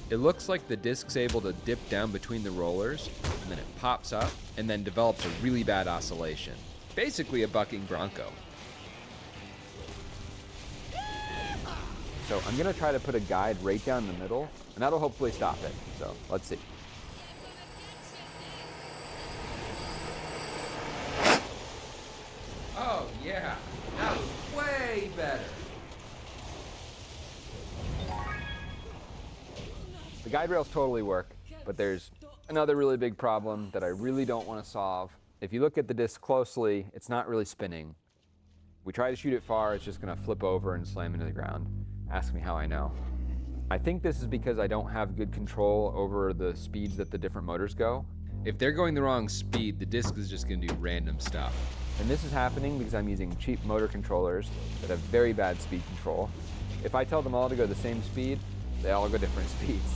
S9: It looks like the disc's able to dip down between the rollers, and then it pops up, and then develops a really bad oscillation. Basically a bucking bronco.
S10: So I'm gonna try to put a guide right down the middle, and that'll hopefully stop it. So let's see.
S9: Oh yeah, that was way better.
S10: The guide rails totally work, but there's another really big problem that I really don't want to solve. If you look at the disc closely, it's not really spinning. We try to shoot it far, it's just gonna flip over and slam into the ground. Ask me how I know. I think this is because I don't have good control over the speeds that the different motors go.
S9: If they're going the wrong speed, the disc is just gonna do random stuff.
S10: And this is happening because I'm using cheap motor controllers that have very bad speed control. If I tell them all to go the same speed, they all go different speeds.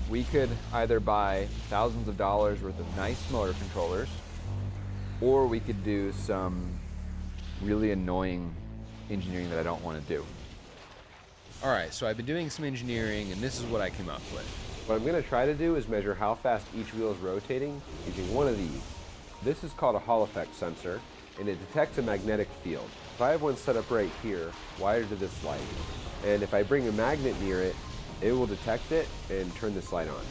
S10: We could either buy thousands of dollars worth of nice motor controllers, or we could do some really annoying engineering that I don't want to do.
S9: All right, so I've been doing some engineering, and this is what I came up with.
S10: What I'm going to try to do is measure how fast each wheel is rotating using one of these. This is called a Hall effect sensor, and it detects a magnetic field. If I have one set up right here, wired to this light, and if I bring a magnet near it, it will detect it and turn this light on.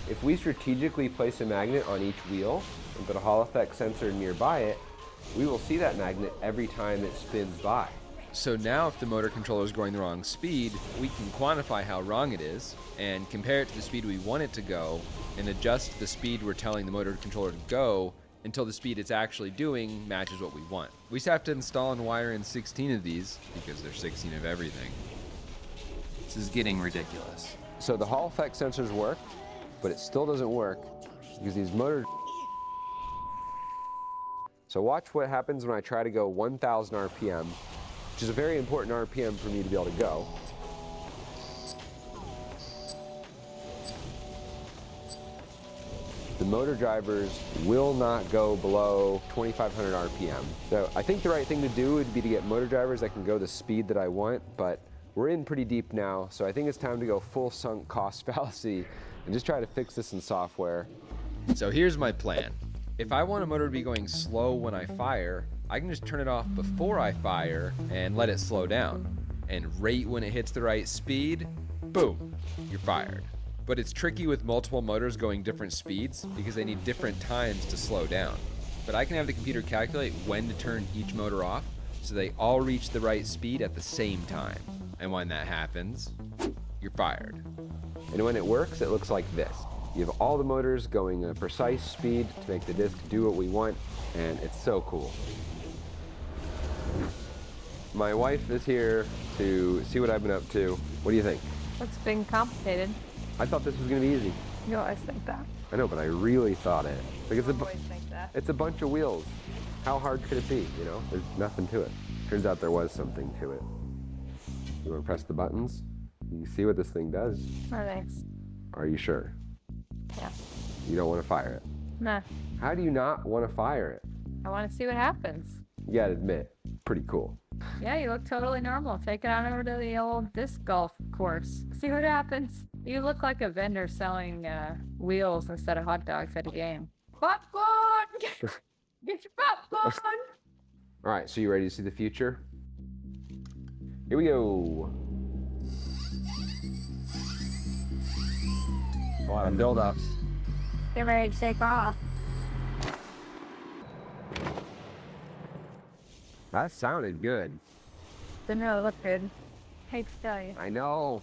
S10: If we strategically place a magnet on each wheel and put a Hall effect sensor nearby it, we will see that magnet every time it spins by.
S9: So now if the motor controller is going the wrong speed, we can quantify how wrong it is and compare it to the speed we want it to go and adjust the speed we're telling the motor controller to go until the speed it's actually doing matches what we want. We just have to install and wire in 16 of these because there's 16 of everything. This is getting ridiculous.
S10: So the Hall effect sensors work, but it still doesn't work because these motors. So watch what happens when I try to go 1,000 RPM, which is a very important RPM for me to be able to go. The motor drivers will not go below 2,500 RPM. So I think the right thing to do would be to get motor drivers that can go the speed that I want, but we're in pretty deep now, so I think it's time to go full sunk cost fallacy and just try to fix this in software.
S9: So here's my plan. If I want a motor to be going slow when I fire, I can just turn it off before I fire and let it slow down. And right when it hits the right speed, boom, you're fired. But it's tricky with multiple motors going different speeds because they need different times to slow down. But I can have the computer calculate when to turn each motor off so they all reach the right speed at the same time. And when that happens, you're fired.
S10: And when it works, it looks like this. You have all the motors going a precise speed to make the disc do what we want, and it's so cool. My wife is here to see what I've been up to. What do you think?
S11: It's been complicated.
S10: I thought this was gonna be easy.
S11: You always think that.
S10: I know, but I really thought it. Like
S11: You always think that.
S10: it's a bunch of wheels. How hard could it be, you know? There's nothing to it. Turns out there was something to it. You wanna press the buttons? You see what this thing does?
S11: No thanks.
S10: Are you sure?
S11: Yeah.
S10: You don't wanna fire it?
S11: Nah.
S10: How do you not wanna fire it?
S11: I want to see what happens.
S10: You gotta admit, pretty cool.
S11: Yeah, you look totally normal. Take it on over to the old disc golf course. See what happens. You look like a vendor selling wheels instead of hot dogs at a game. Popcorn! Get your popcorn!
S10: All right, so you ready to see the future? Here we go. A lot of build-ups.
S11: Get ready to take off.
S10: That sounded good.
S11: Didn't really look good. Hate to tell you.
S10: I know.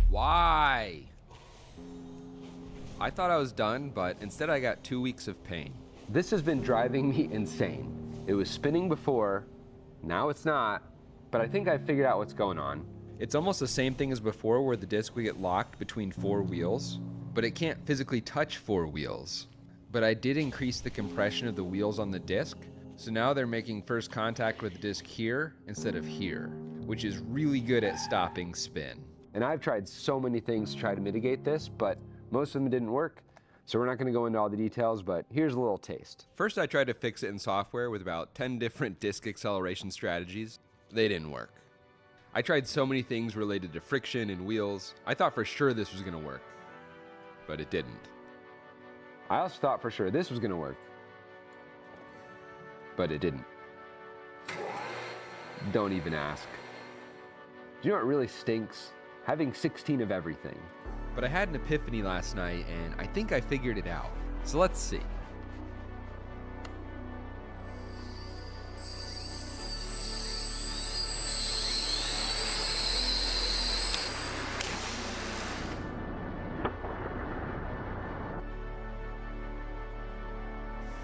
S9: Why? I thought I was done, but instead I got 2 weeks of pain.
S10: This has been driving me insane. It was spinning before, now it's not, but I think I figured out what's going on.
S9: It's almost the same thing as before where the disc would get locked between 4 wheels, but it can't physically touch 4 wheels. But I did increase the compression of the wheels on the disc, so now they're making first contact with the disc here instead of here, which is really good at stopping spin.
S10: And I've tried so many things to try to mitigate this, but most of them didn't work. So we're not gonna go into all the details, but here's a little taste.
S9: First I tried to fix it in software with about 10 different disc acceleration strategies. They didn't work. I tried so many things related to friction and wheels. I thought for sure this was gonna work, but it didn't.
S10: I also thought for sure this was gonna work, but it didn't. Don't even ask. Do you know what really stinks? Having 16 of everything.
S9: But I had an epiphany last night and I think I figured it out. So let's see.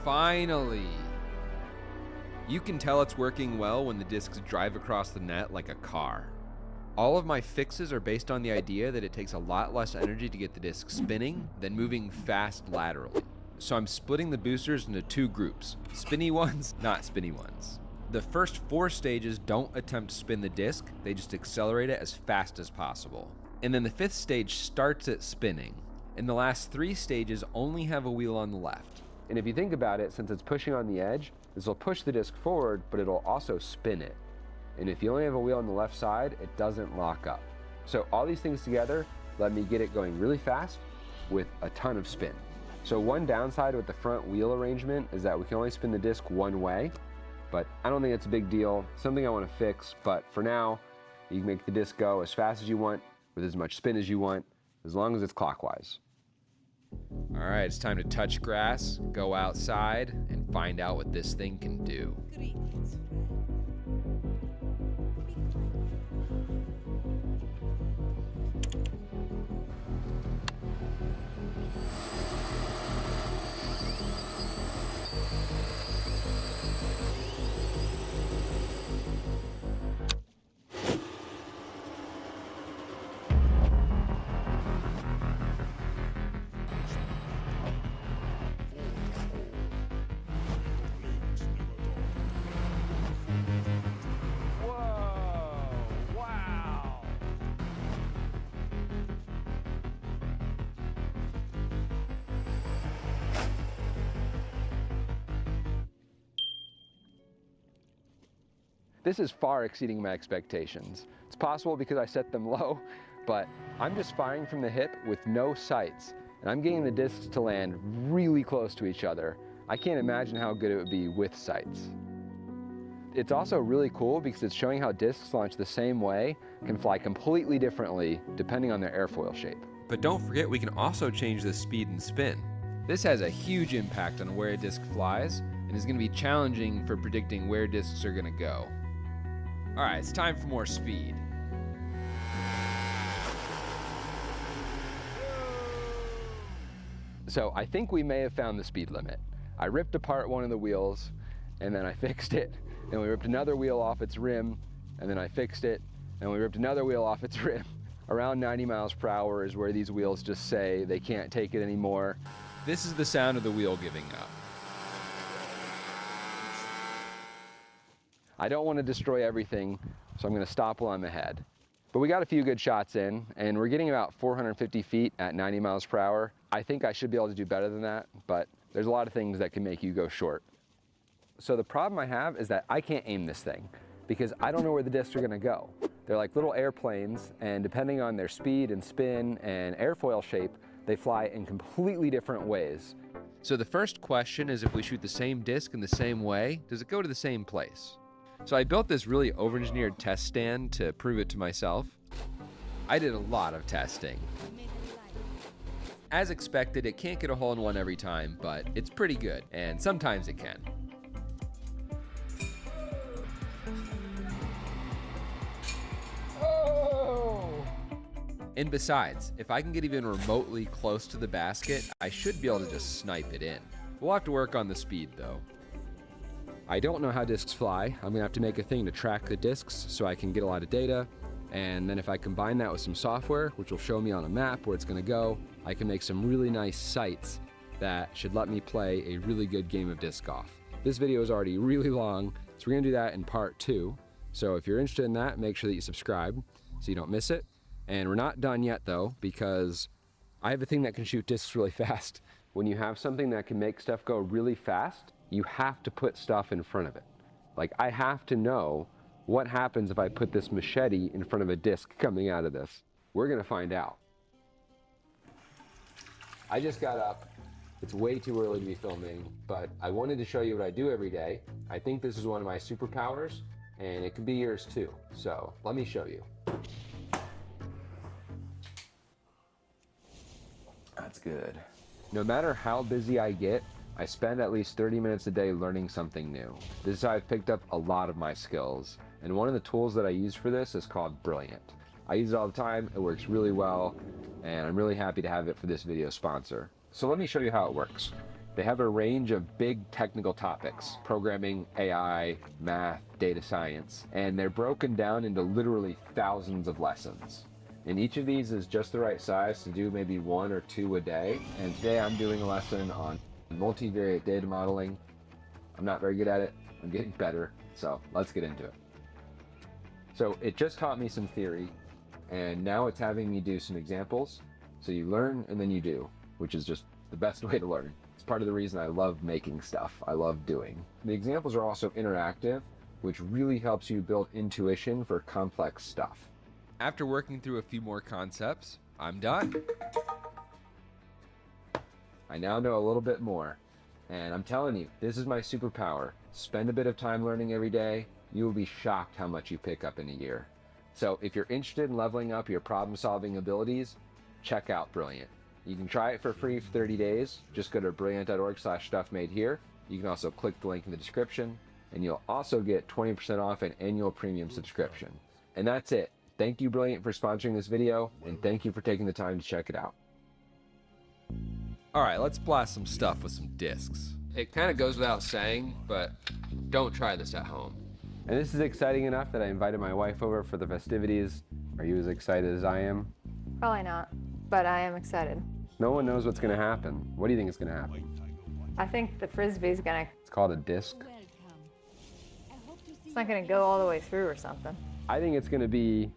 S9: Finally! You can tell it's working well when the discs drive across the net like a car. All of my fixes are based on the idea that it takes a lot less energy to get the disc spinning than moving fast laterally. So I'm splitting the boosters into 2 groups, spinny ones, not spinny ones. The first 4 stages don't attempt to spin the disc, they just accelerate it as fast as possible. And then the 5th stage starts it spinning. And the last 3 stages only have a wheel on the left.
S10: And if you think about it, since it's pushing on the edge, this will push the disc forward, but it'll also spin it. And if you only have a wheel on the left side, it doesn't lock up. So all these things together let me get it going really fast with a ton of spin. So one downside with the front wheel arrangement is that we can only spin the disc one way, but I don't think it's a big deal. Something I want to fix, but for now, you can make the disc go as fast as you want, with as much spin as you want, as long as it's clockwise.
S9: All right, it's time to touch grass, go outside, and find out what this thing can do.
S10: This is far exceeding my expectations. It's possible because I set them low, but I'm just firing from the hip with no sights, and I'm getting the discs to land really close to each other. I can't imagine how good it would be with sights. It's also really cool because it's showing how discs launched the same way can fly completely differently depending on their airfoil shape.
S9: But don't forget we can also change the speed and spin. This has a huge impact on where a disc flies and is going to be challenging for predicting where discs are going to go. All right, it's time for more speed.
S10: So I think we may have found the speed limit. I ripped apart one of the wheels, and then I fixed it. And we ripped another wheel off its rim, and then I fixed it, and we ripped another wheel off its rim. Around 90 miles per hour is where these wheels just say they can't take it anymore.
S9: This is the sound of the wheel giving up.
S10: I don't want to destroy everything, so I'm going to stop while I'm ahead. But we got a few good shots in, and we're getting about 450 feet at 90 miles per hour. I think I should be able to do better than that, but there's a lot of things that can make you go short. So the problem I have is that I can't aim this thing because I don't know where the discs are going to go. They're like little airplanes, and depending on their speed and spin and airfoil shape, they fly in completely different ways.
S9: So the first question is, if we shoot the same disc in the same way, does it go to the same place? So I built this really over-engineered test stand to prove it to myself. I did a lot of testing. As expected, it can't get a hole in one every time, but it's pretty good, and sometimes it can. And besides, if I can get even remotely close to the basket, I should be able to just snipe it in. We'll have to work on the speed though. I don't know how discs fly. I'm gonna have to make a thing to track the discs so I can get a lot of data. And then if I combine that with some software, which will show me on a map where it's gonna go, I can make some really nice sites that should let me play a really good game of disc golf. This video is already really long, so we're gonna do that in part 2. So if you're interested in that, make sure that you subscribe so you don't miss it. And we're not done yet though, because I have a thing that can shoot discs really fast. When you have something that can make stuff go really fast, you have to put stuff in front of it. Like, I have to know what happens if I put this machete in front of a disc coming out of this. We're gonna find out. I just got up. It's way too early to be filming, but I wanted to show you what I do every day. I think this is one of my superpowers, and it could be yours too. So let me show you. That's good. No matter how busy I get, I spend at least 30 minutes a day learning something new. This is how I've picked up a lot of my skills. And one of the tools that I use for this is called Brilliant. I use it all the time, it works really well, and I'm really happy to have it for this video sponsor. So let me show you how it works. They have a range of big technical topics: programming, AI, math, data science, and they're broken down into literally thousands of lessons. And each of these is just the right size to do maybe 1 or 2 a day. And today I'm doing a lesson on multivariate data modeling. I'm not very good at it. I'm getting better. So let's get into it. So it just taught me some theory, and now it's having me do some examples. So you learn and then you do, which is just the best way to learn. It's part of the reason I love making stuff. I love doing. The examples are also interactive, which really helps you build intuition for complex stuff. After working through a few more concepts, I'm done.
S10: I now know a little bit more, and I'm telling you, this is my superpower. Spend a bit of time learning every day. You will be shocked how much you pick up in a year. So if you're interested in leveling up your problem-solving abilities, check out Brilliant. You can try it for free for 30 days. Just go to brilliant.org/stuffmadehere. You can also click the link in the description, and you'll also get 20% off an annual premium subscription. And that's it. Thank you, Brilliant, for sponsoring this video, and thank you for taking the time to check it out.
S9: All right, let's blast some stuff with some discs. It kind of goes without saying, but don't try this at home.
S10: And this is exciting enough that I invited my wife over for the festivities. Are you as excited as I am?
S11: Probably not, but I am excited.
S10: No one knows what's gonna happen. What do you think is gonna happen?
S11: I think the frisbee's gonna...
S10: It's called a disc.
S11: It's not gonna go all the way through or something.
S10: I think it's gonna be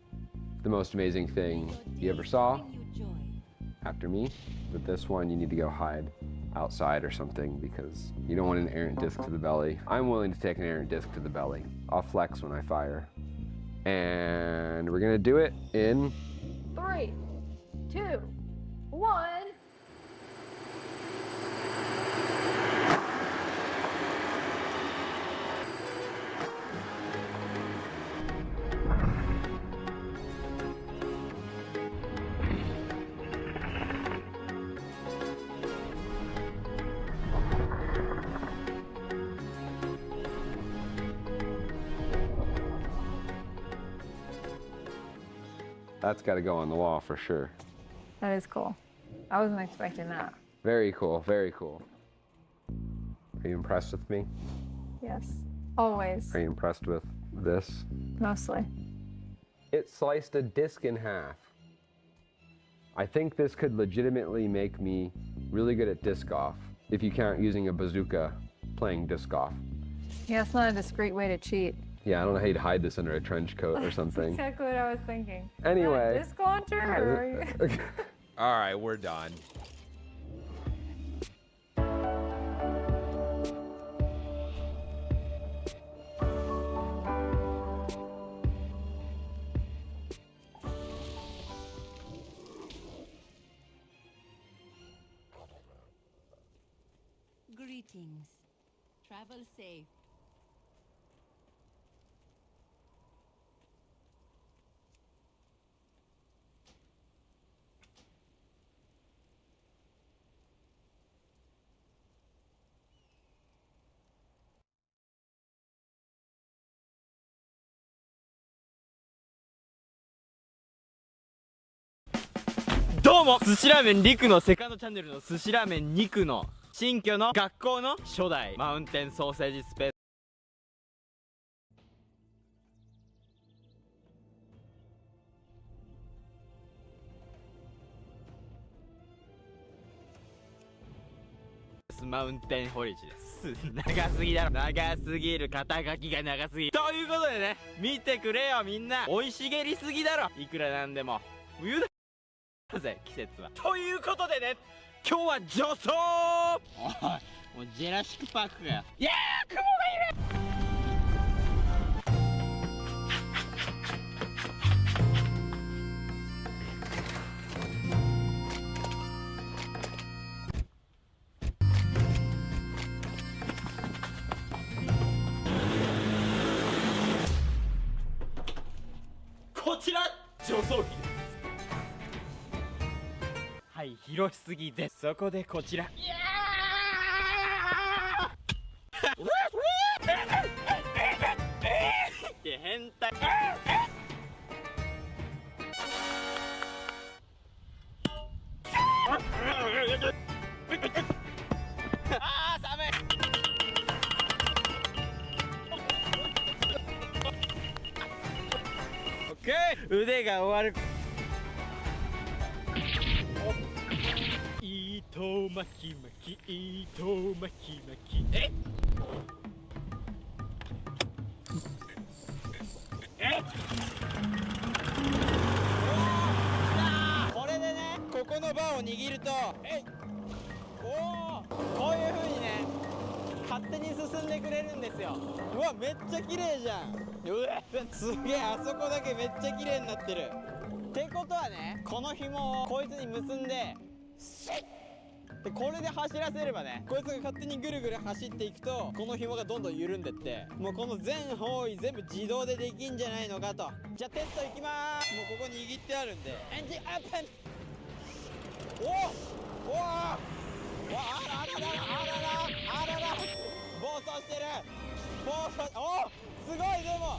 S10: the most amazing thing you ever saw. After me, with this one, you need to go hide outside or something because you don't want an errant disc to the belly. I'm willing to take an errant disc to the belly. I'll flex when I fire. And we're gonna do it in
S11: 3, 2, 1.
S10: That's got to go on the wall for sure.
S11: That is cool. I wasn't expecting that.
S10: Very cool, very cool. Are you impressed with me?
S11: Yes, always.
S10: Are you impressed with this?
S11: Mostly.
S10: It sliced a disc in half. I think this could legitimately make me really good at disc golf, if you count using a bazooka playing disc golf.
S11: Yeah, it's not a discreet way to cheat.
S10: Yeah, I don't know how you'd hide this under a trench coat or something.
S11: That's exactly what I was thinking.
S10: Anyway.
S11: Disc launcher?
S9: All right, we're done.
S12: Greetings. Travel safe.
S13: どうも、寿司ラーメンリクのセカンドチャンネルの寿司ラーメン肉の新居の学校の初代マウンテンソーセージスペース。マウンテンホリッジです。長すぎだろ。長すぎる。肩書きが長すぎる。ということでね、見てくれよみんな。生い茂りすぎだろ。いくらなんでも冬だぜ季節は。ということでね、今日は女装。おい、もうジェラシックパークかよ。いやー、雲がいる。こちら女装着です。はい、広しすぎです。そこでこちら。変態。あー、寒い。オッケー、腕が終わる。糸巻き巻き、糸巻き巻き。これでね、ここのバーを握ると、こういう風にね、勝手に進んでくれるんですよ。うわ、めっちゃ綺麗じゃん。うわ、すげえ、あそこだけめっちゃ綺麗になってる。ってことはね、この紐をこいつに結んで、でこれで走らせればね、こいつが勝手にぐるぐる走っていくと、この紐がどんどん緩んでって、もうこの全方位全部自動でできんじゃないのかと。じゃあテストいきまーす。もうここ握ってあるんで、エンジンアップ。おあらあららあらら暴走してる。暴走。すごい。でも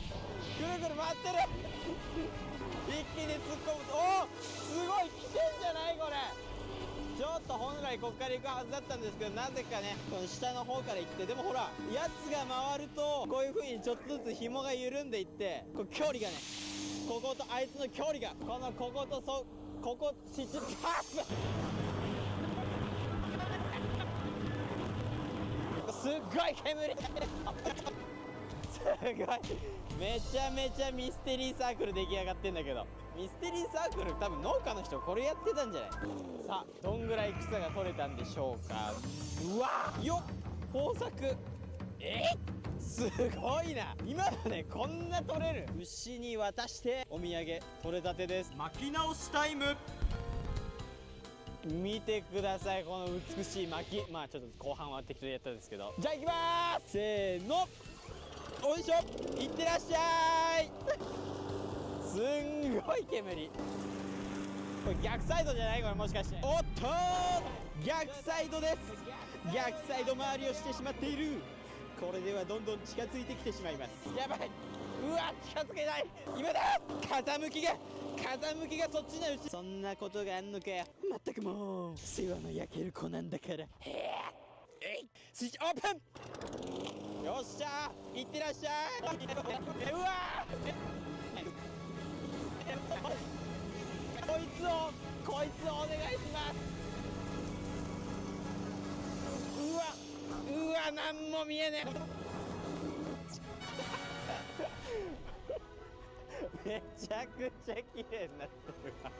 S13: ぐるぐる回ってる。一気に突っ込むと、すごい来てんじゃないこれ。ちょっと本来こっから行くはずだったんですけど、なぜかね、この下の方から行って、でもほら、やつが回るとこういう風にちょっとずつ紐が緩んでいって、こう距離がね、こことあいつの距離が、こことここちちパスすっごい煙すごい、めちゃめちゃミステリーサークル出来上がってんだけど、ミステリーサークル多分農家の人これやってたんじゃない？さあ、どんぐらい草が取れたんでしょうか。うわよっ、豊作。すごいな。今のね、こんな取れる。牛に渡してお土産取れたてです。巻き直しタイム。見てください、この美しい巻き。まあちょっと後半は適当にやったんですけど、じゃあ行きまーす。せーの、おいしょ、いってらっしゃい。すんごい煙。これ逆サイドじゃない？これもしかして。おっとー、逆サイドです。逆サイド回りをしてしまっている。これではどんどん近づいてきてしまいます。やばい。うわ、近づけない。今だ。傾きが風向きがそっちのうち。そんなことがあんのかよ。まったくもう世話の焼ける子なんだから。へえい、スイッチオープン。よっしゃー、いってらっしゃい。うわこいつをお願いします。うわなんも見えねえ。めちゃくちゃ綺麗になってるわ。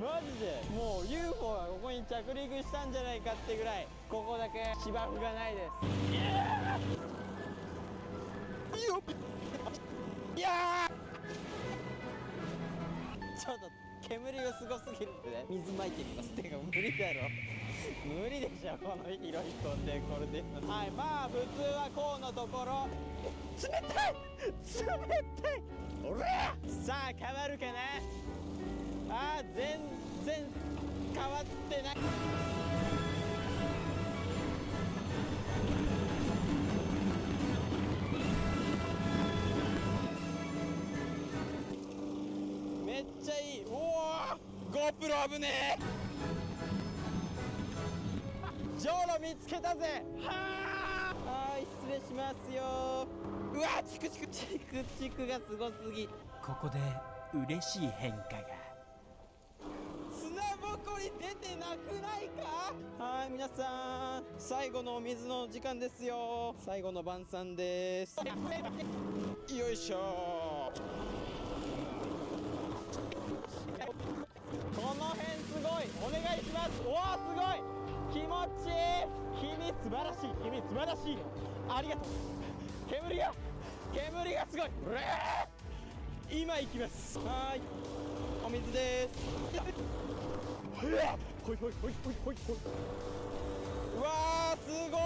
S13: マジでもう UFO がここに着陸したんじゃないかってぐらい、ここだけ芝生がないです。いやー、ちょっと煙がすごすぎるんでね、水まいてみます。てか無理だろ、無理でしょ、この広い工程これで。はい、まあ普通はこうのところ。冷たい冷たい。おらさあ変わるかな。あー全然変わってない。めっちゃいい。おお GoPro 危ねえ。ジョウロ見つけたぜ。はい失礼しますよ。うわチクチクチクチクがすごすぎ。
S14: ここで嬉しい変化が。
S13: 砂ぼこり出てなくないか。はい皆さん最後のお水の時間ですよ。最後の晩餐です。よいしょ。この辺すごいお願いします。おおすごい気持ちいい。君素晴らしい、君素晴らしい。ありがとう。煙がすごい。今行きます。はい、お水です。ほいほいほいほいほいほいほい。うわーすごっ。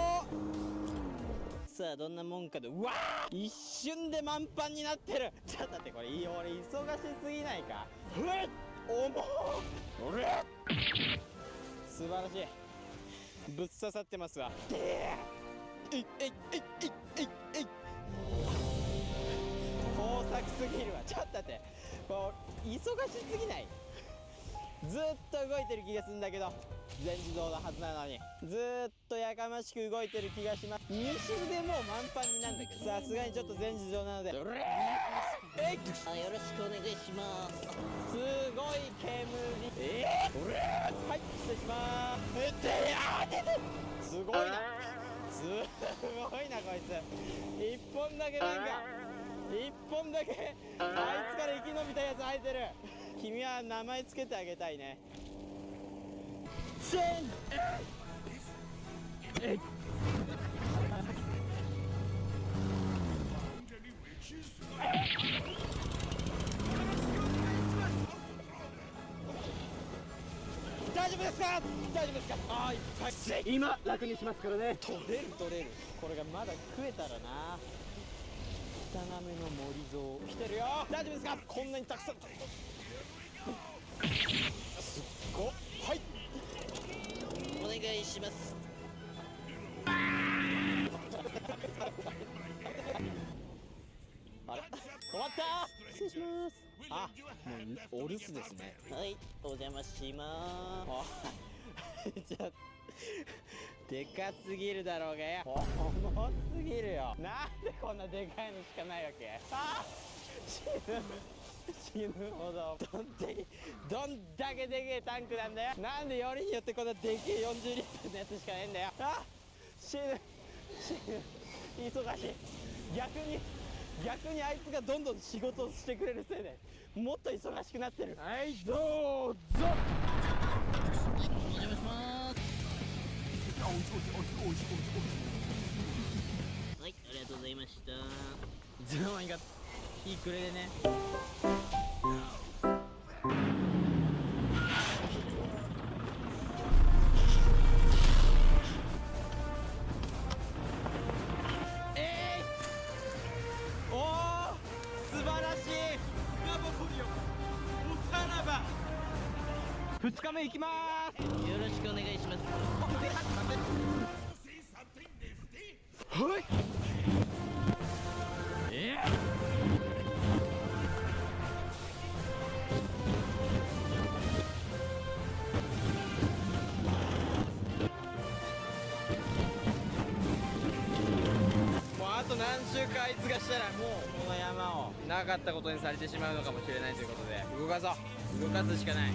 S13: さあどんなもんかで。うわー一瞬で満帆になってる。ちょっと待って、これ俺忙しすぎないか。ふえっ重っ。素晴らしい、ぶっ刺さってますわ。豊作すぎるわ。ちょっと待って、こう忙しすぎない。ずっと動いてる気がするんだけど、全自動のはずなのにずっとやかましく動いてる気がします。2周でもう満帆になるんだけど、さすがにちょっと全自動なのでよろしくお願いします。すごい煙。はい失礼します。すごいなすごいなこいつ。1本だけなんか1本だけあいつから生き延びたやつ生えてる。君は名前つけてあげたいね。シェン大丈夫ですか。大丈夫ですか。あーいっぱい。今楽にしますからね。取れる。これがまだ食えたらな。汚めの森蔵来てるよ。大丈夫ですか。こんなにたくさん。すっご。はいお願いします。あれ止まった。失礼します。あ、もうお留守ですね。はいお邪魔しまーす。ちょっとでかすぎるだろうがよ。重すぎるよ。なんでこんなでかいのしかないわけ。あ死ぬほど。どんだけでけえタンクなんだよ。なんでよりによってこんなでけえ40リットルのやつしかねえんだよ。あ死ぬ忙しい。逆にあいつがどんどん仕事をしてくれるせいでもっと忙しくなってる。はいどうぞ。お邪魔します。はいありがとうございました。いつの間にかいいくれでね。おお素晴らしい。砂ぼこりをおさらば。2日目行きまーす。よろしくお願いします。はいいつがしたらもうこの山をなかったことにされてしまうのかもしれないということで動かそう動かすしかない。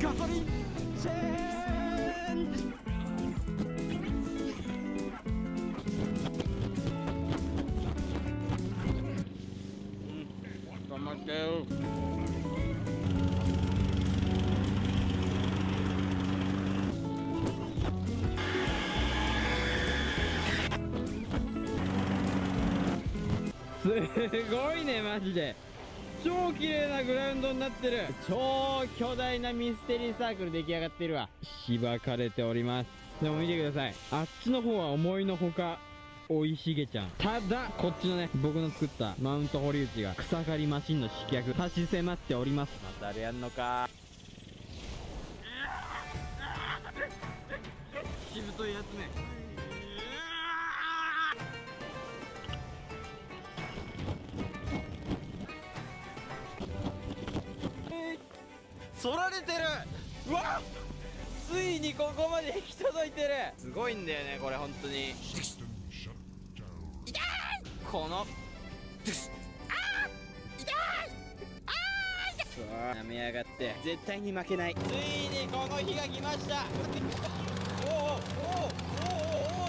S14: ガソリンチェンジ。
S13: 頑張ってよ。すごいねマジで。超綺麗なグラウンドになってる。超巨大なミステリーサークル出来上がってるわ。しばかれております。でも見てください、あっちの方は思いのほか生い茂ちゃん。ただこっちのね僕の作ったマウント堀内が草刈りマシンの刺客差し迫っております。またあれやんのか。しぶといやつね。反られてる。うわっ、ついにここまで行き届いてる。すごいんだよねこれ本当に。痛いこのやめやがって。絶対に負けない。ついにこの日が来ました。おおおおおおお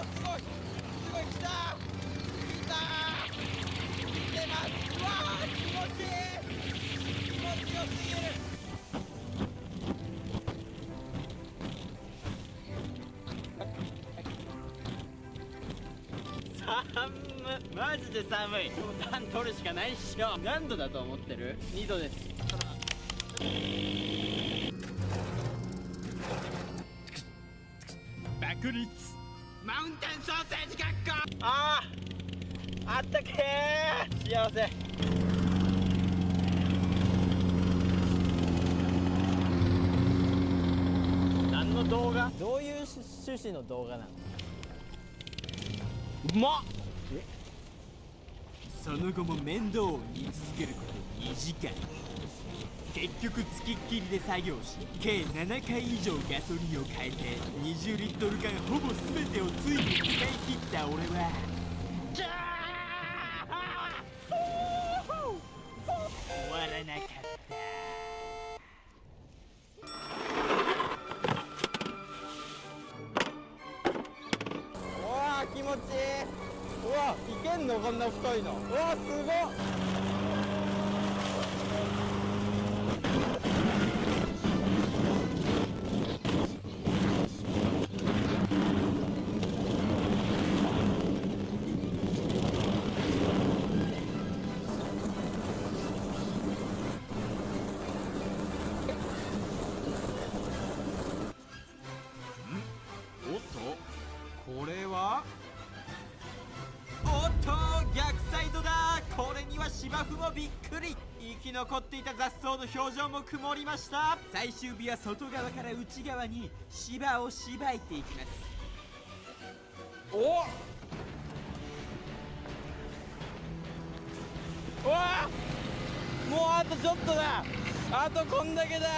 S13: お、すごいすごい。来た来た来てます。うわー気持ちいい気持ちよすぎる。寒いマジで寒い。ボタン取るしかないっしょ。何度だと思ってる？2度です。爆裂マウンテンソーセージ学校。ああったけー幸せ。何の動画？どういう趣旨の動画なの？うまっ。
S14: その後も面倒を見続けること2時間。結局つきっきりで作業し、計7回以上ガソリンを変えて20リットル間ほぼ全てをついに使い切った俺は終わらなかった。
S13: うわー気持ちいい。うわいけんのこんな太いの。うわすごっ。
S14: おっとこれはおっと逆サイドだ。これには芝生もびっくり。生き残っていた雑草の表情も曇りました。最終日は外側から内側に芝を縛いていきます。
S13: おうわもうあとちょっとだ。あとこんだけだ。いや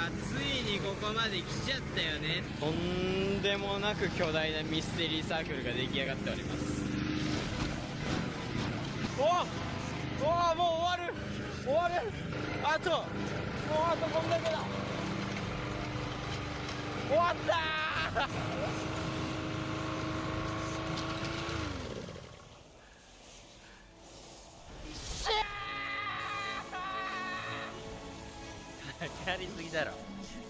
S13: ーついにここまで来ちゃったよね。とんでもなく巨大なミステリーサークルが出来上がっております。おおもう終わる終わる。あとこんだけだ。終わったーやりすぎだろ。こ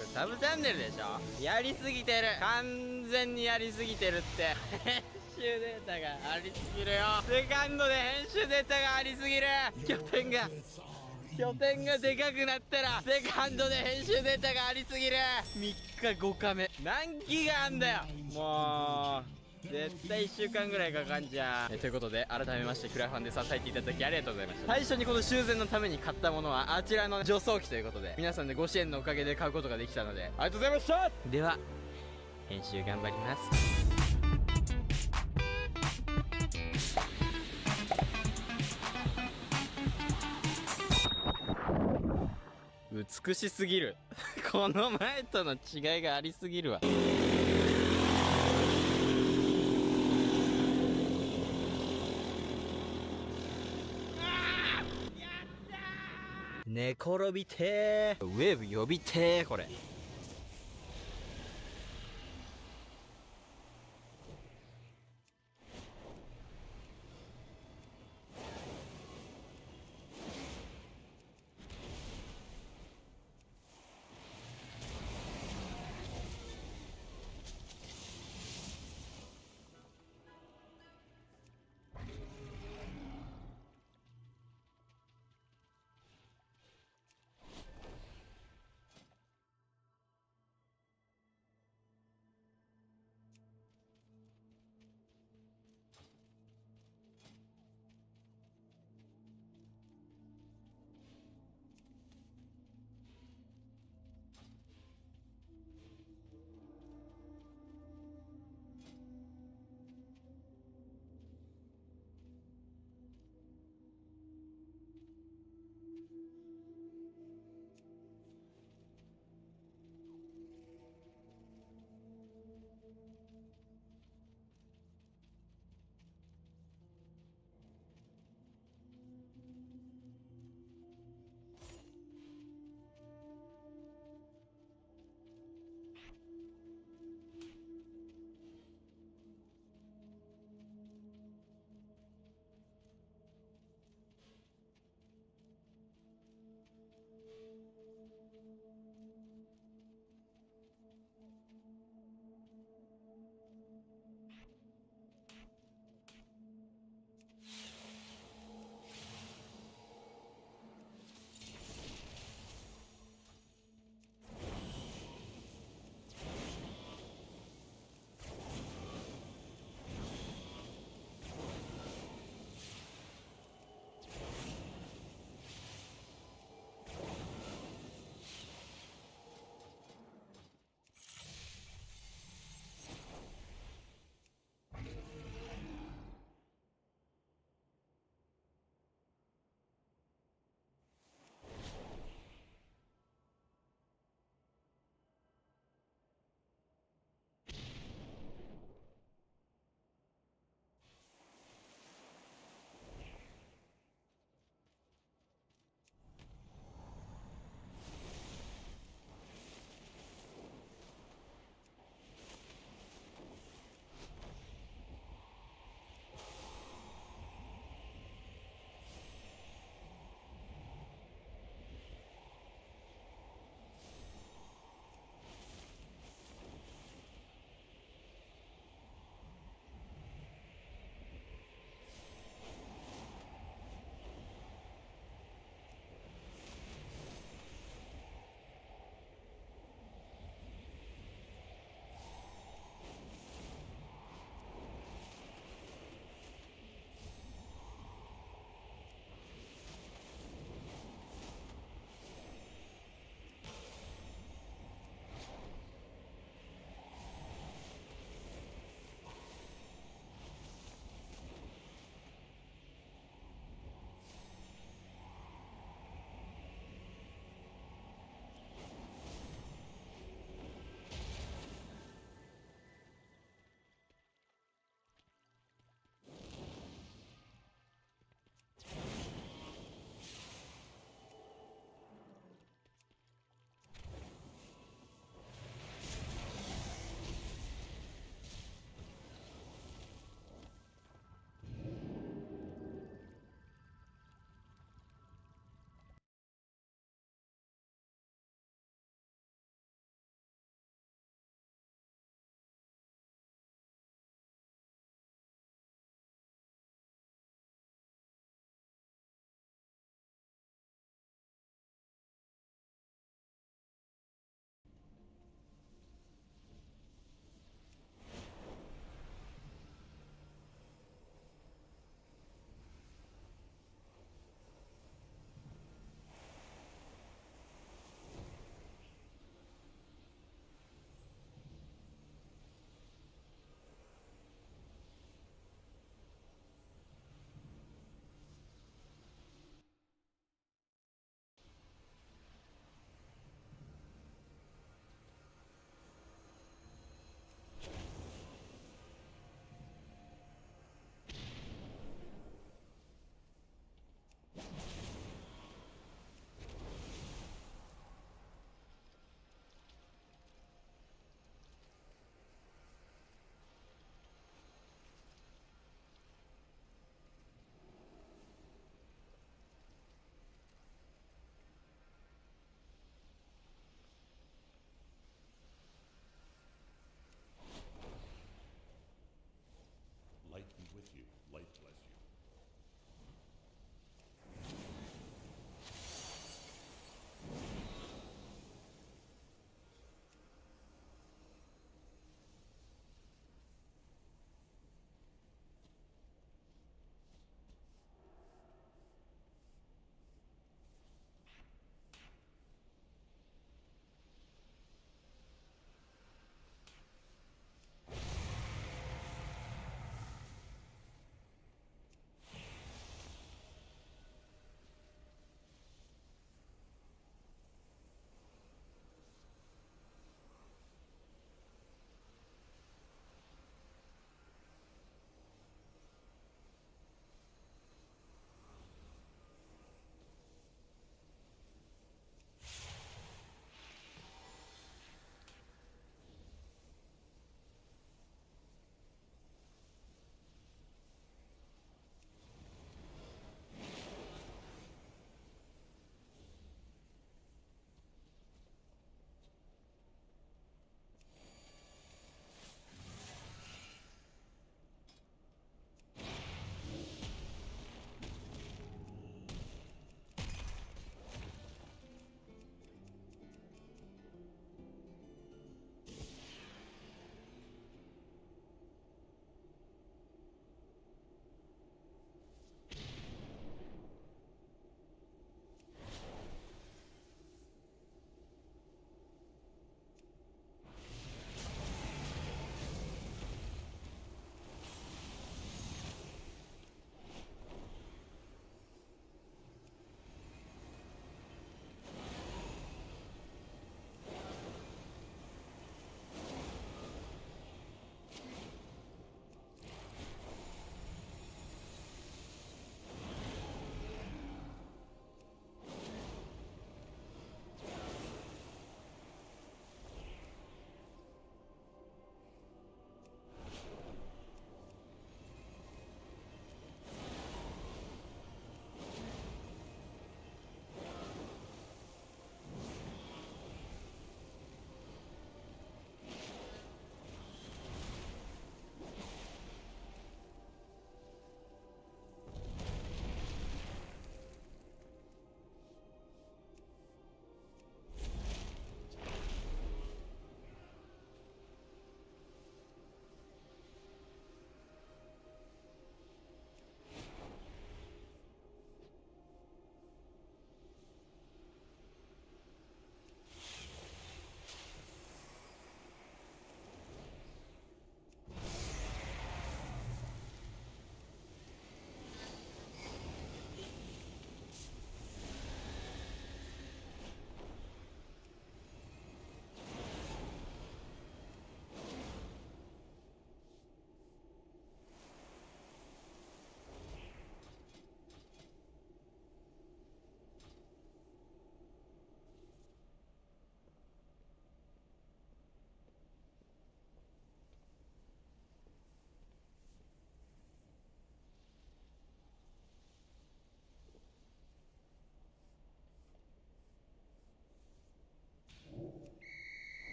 S13: れサブチャンネルでしょ。やりすぎてる。完全にやりすぎてるって編集データがありすぎるよ。セカンドで編集データがありすぎる。拠点がでかくなったらセカンドで編集データがありすぎる。3日5日目何ギガあんだよ。もう絶対1週間ぐらいかかんじゃん。ということで改めましてクラファンで支えていただきありがとうございました。最初にこの修繕のために買ったものはあちらの助走機ということで、皆さんでご支援のおかげで買うことができたのでありがとうございました。では編集頑張ります。美しすぎるこの前との違いがありすぎるわ。寝転びてー、ウェーブ呼びてー。これ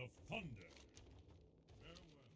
S15: of thunder. Farewell.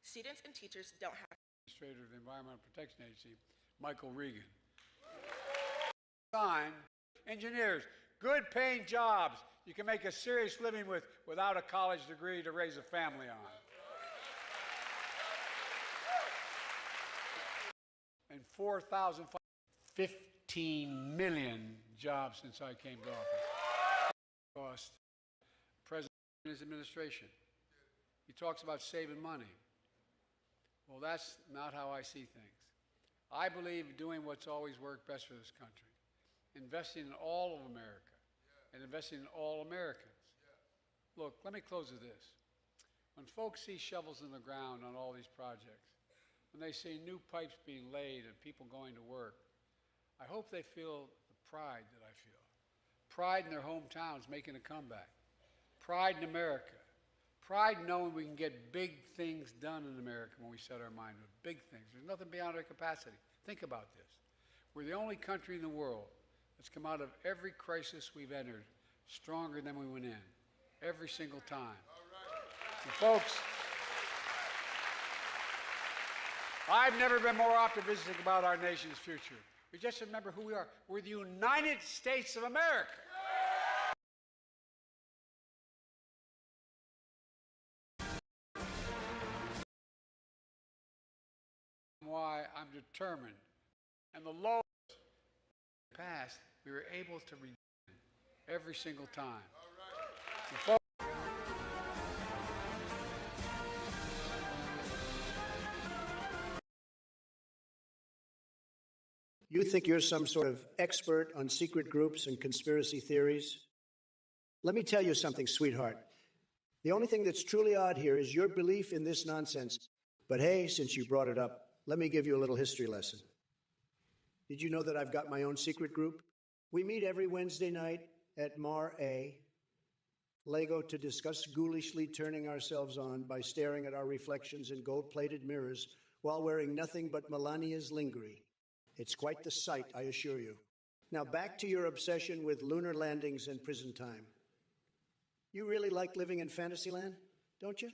S16: students and teachers don't have.
S17: Administrator of the Environmental Protection Agency, Michael Regan. Sign, engineers, good paying jobs you can make a serious living with without a college degree to raise a family on. And 15 million jobs since I came to office. Cost President and his administration. He talks about saving money. Well, that's not how I see things. I believe doing what's always worked best for this country, investing in all of America and investing in all Americans. Look, let me close with this. When folks see shovels in the ground on all these projects, when they see new pipes being laid and people going to work, I hope they feel the pride that I feel. Pride in their hometowns making a comeback. Pride in America. Pride in knowing we can get big things done in America when we set our mind to it. Big things. There's nothing beyond our capacity. Think about this. We're the only country in the world that's come out of every crisis we've entered stronger than we went in. Every single time. And folks, I've never been more optimistic about our nation's future. We just remember who we are. We're the United States of America. Why I'm determined. And the lowest past, we were able to redeem every single time.
S18: You think you're some sort of expert on secret groups and conspiracy theories? Let me tell you something, sweetheart. The only thing that's truly odd here is your belief in this nonsense. But hey, since you brought it up, let me give you a little history lesson. Did you know that I've got my own secret group? We meet every Wednesday night at Mar A, Lego, to discuss ghoulishly turning ourselves on by staring at our reflections in gold-plated mirrors while wearing nothing but Melania's lingerie. It's quite the sight, I assure you. Now back to your obsession with lunar landings and prison time. You really like living in Fantasyland, don't you?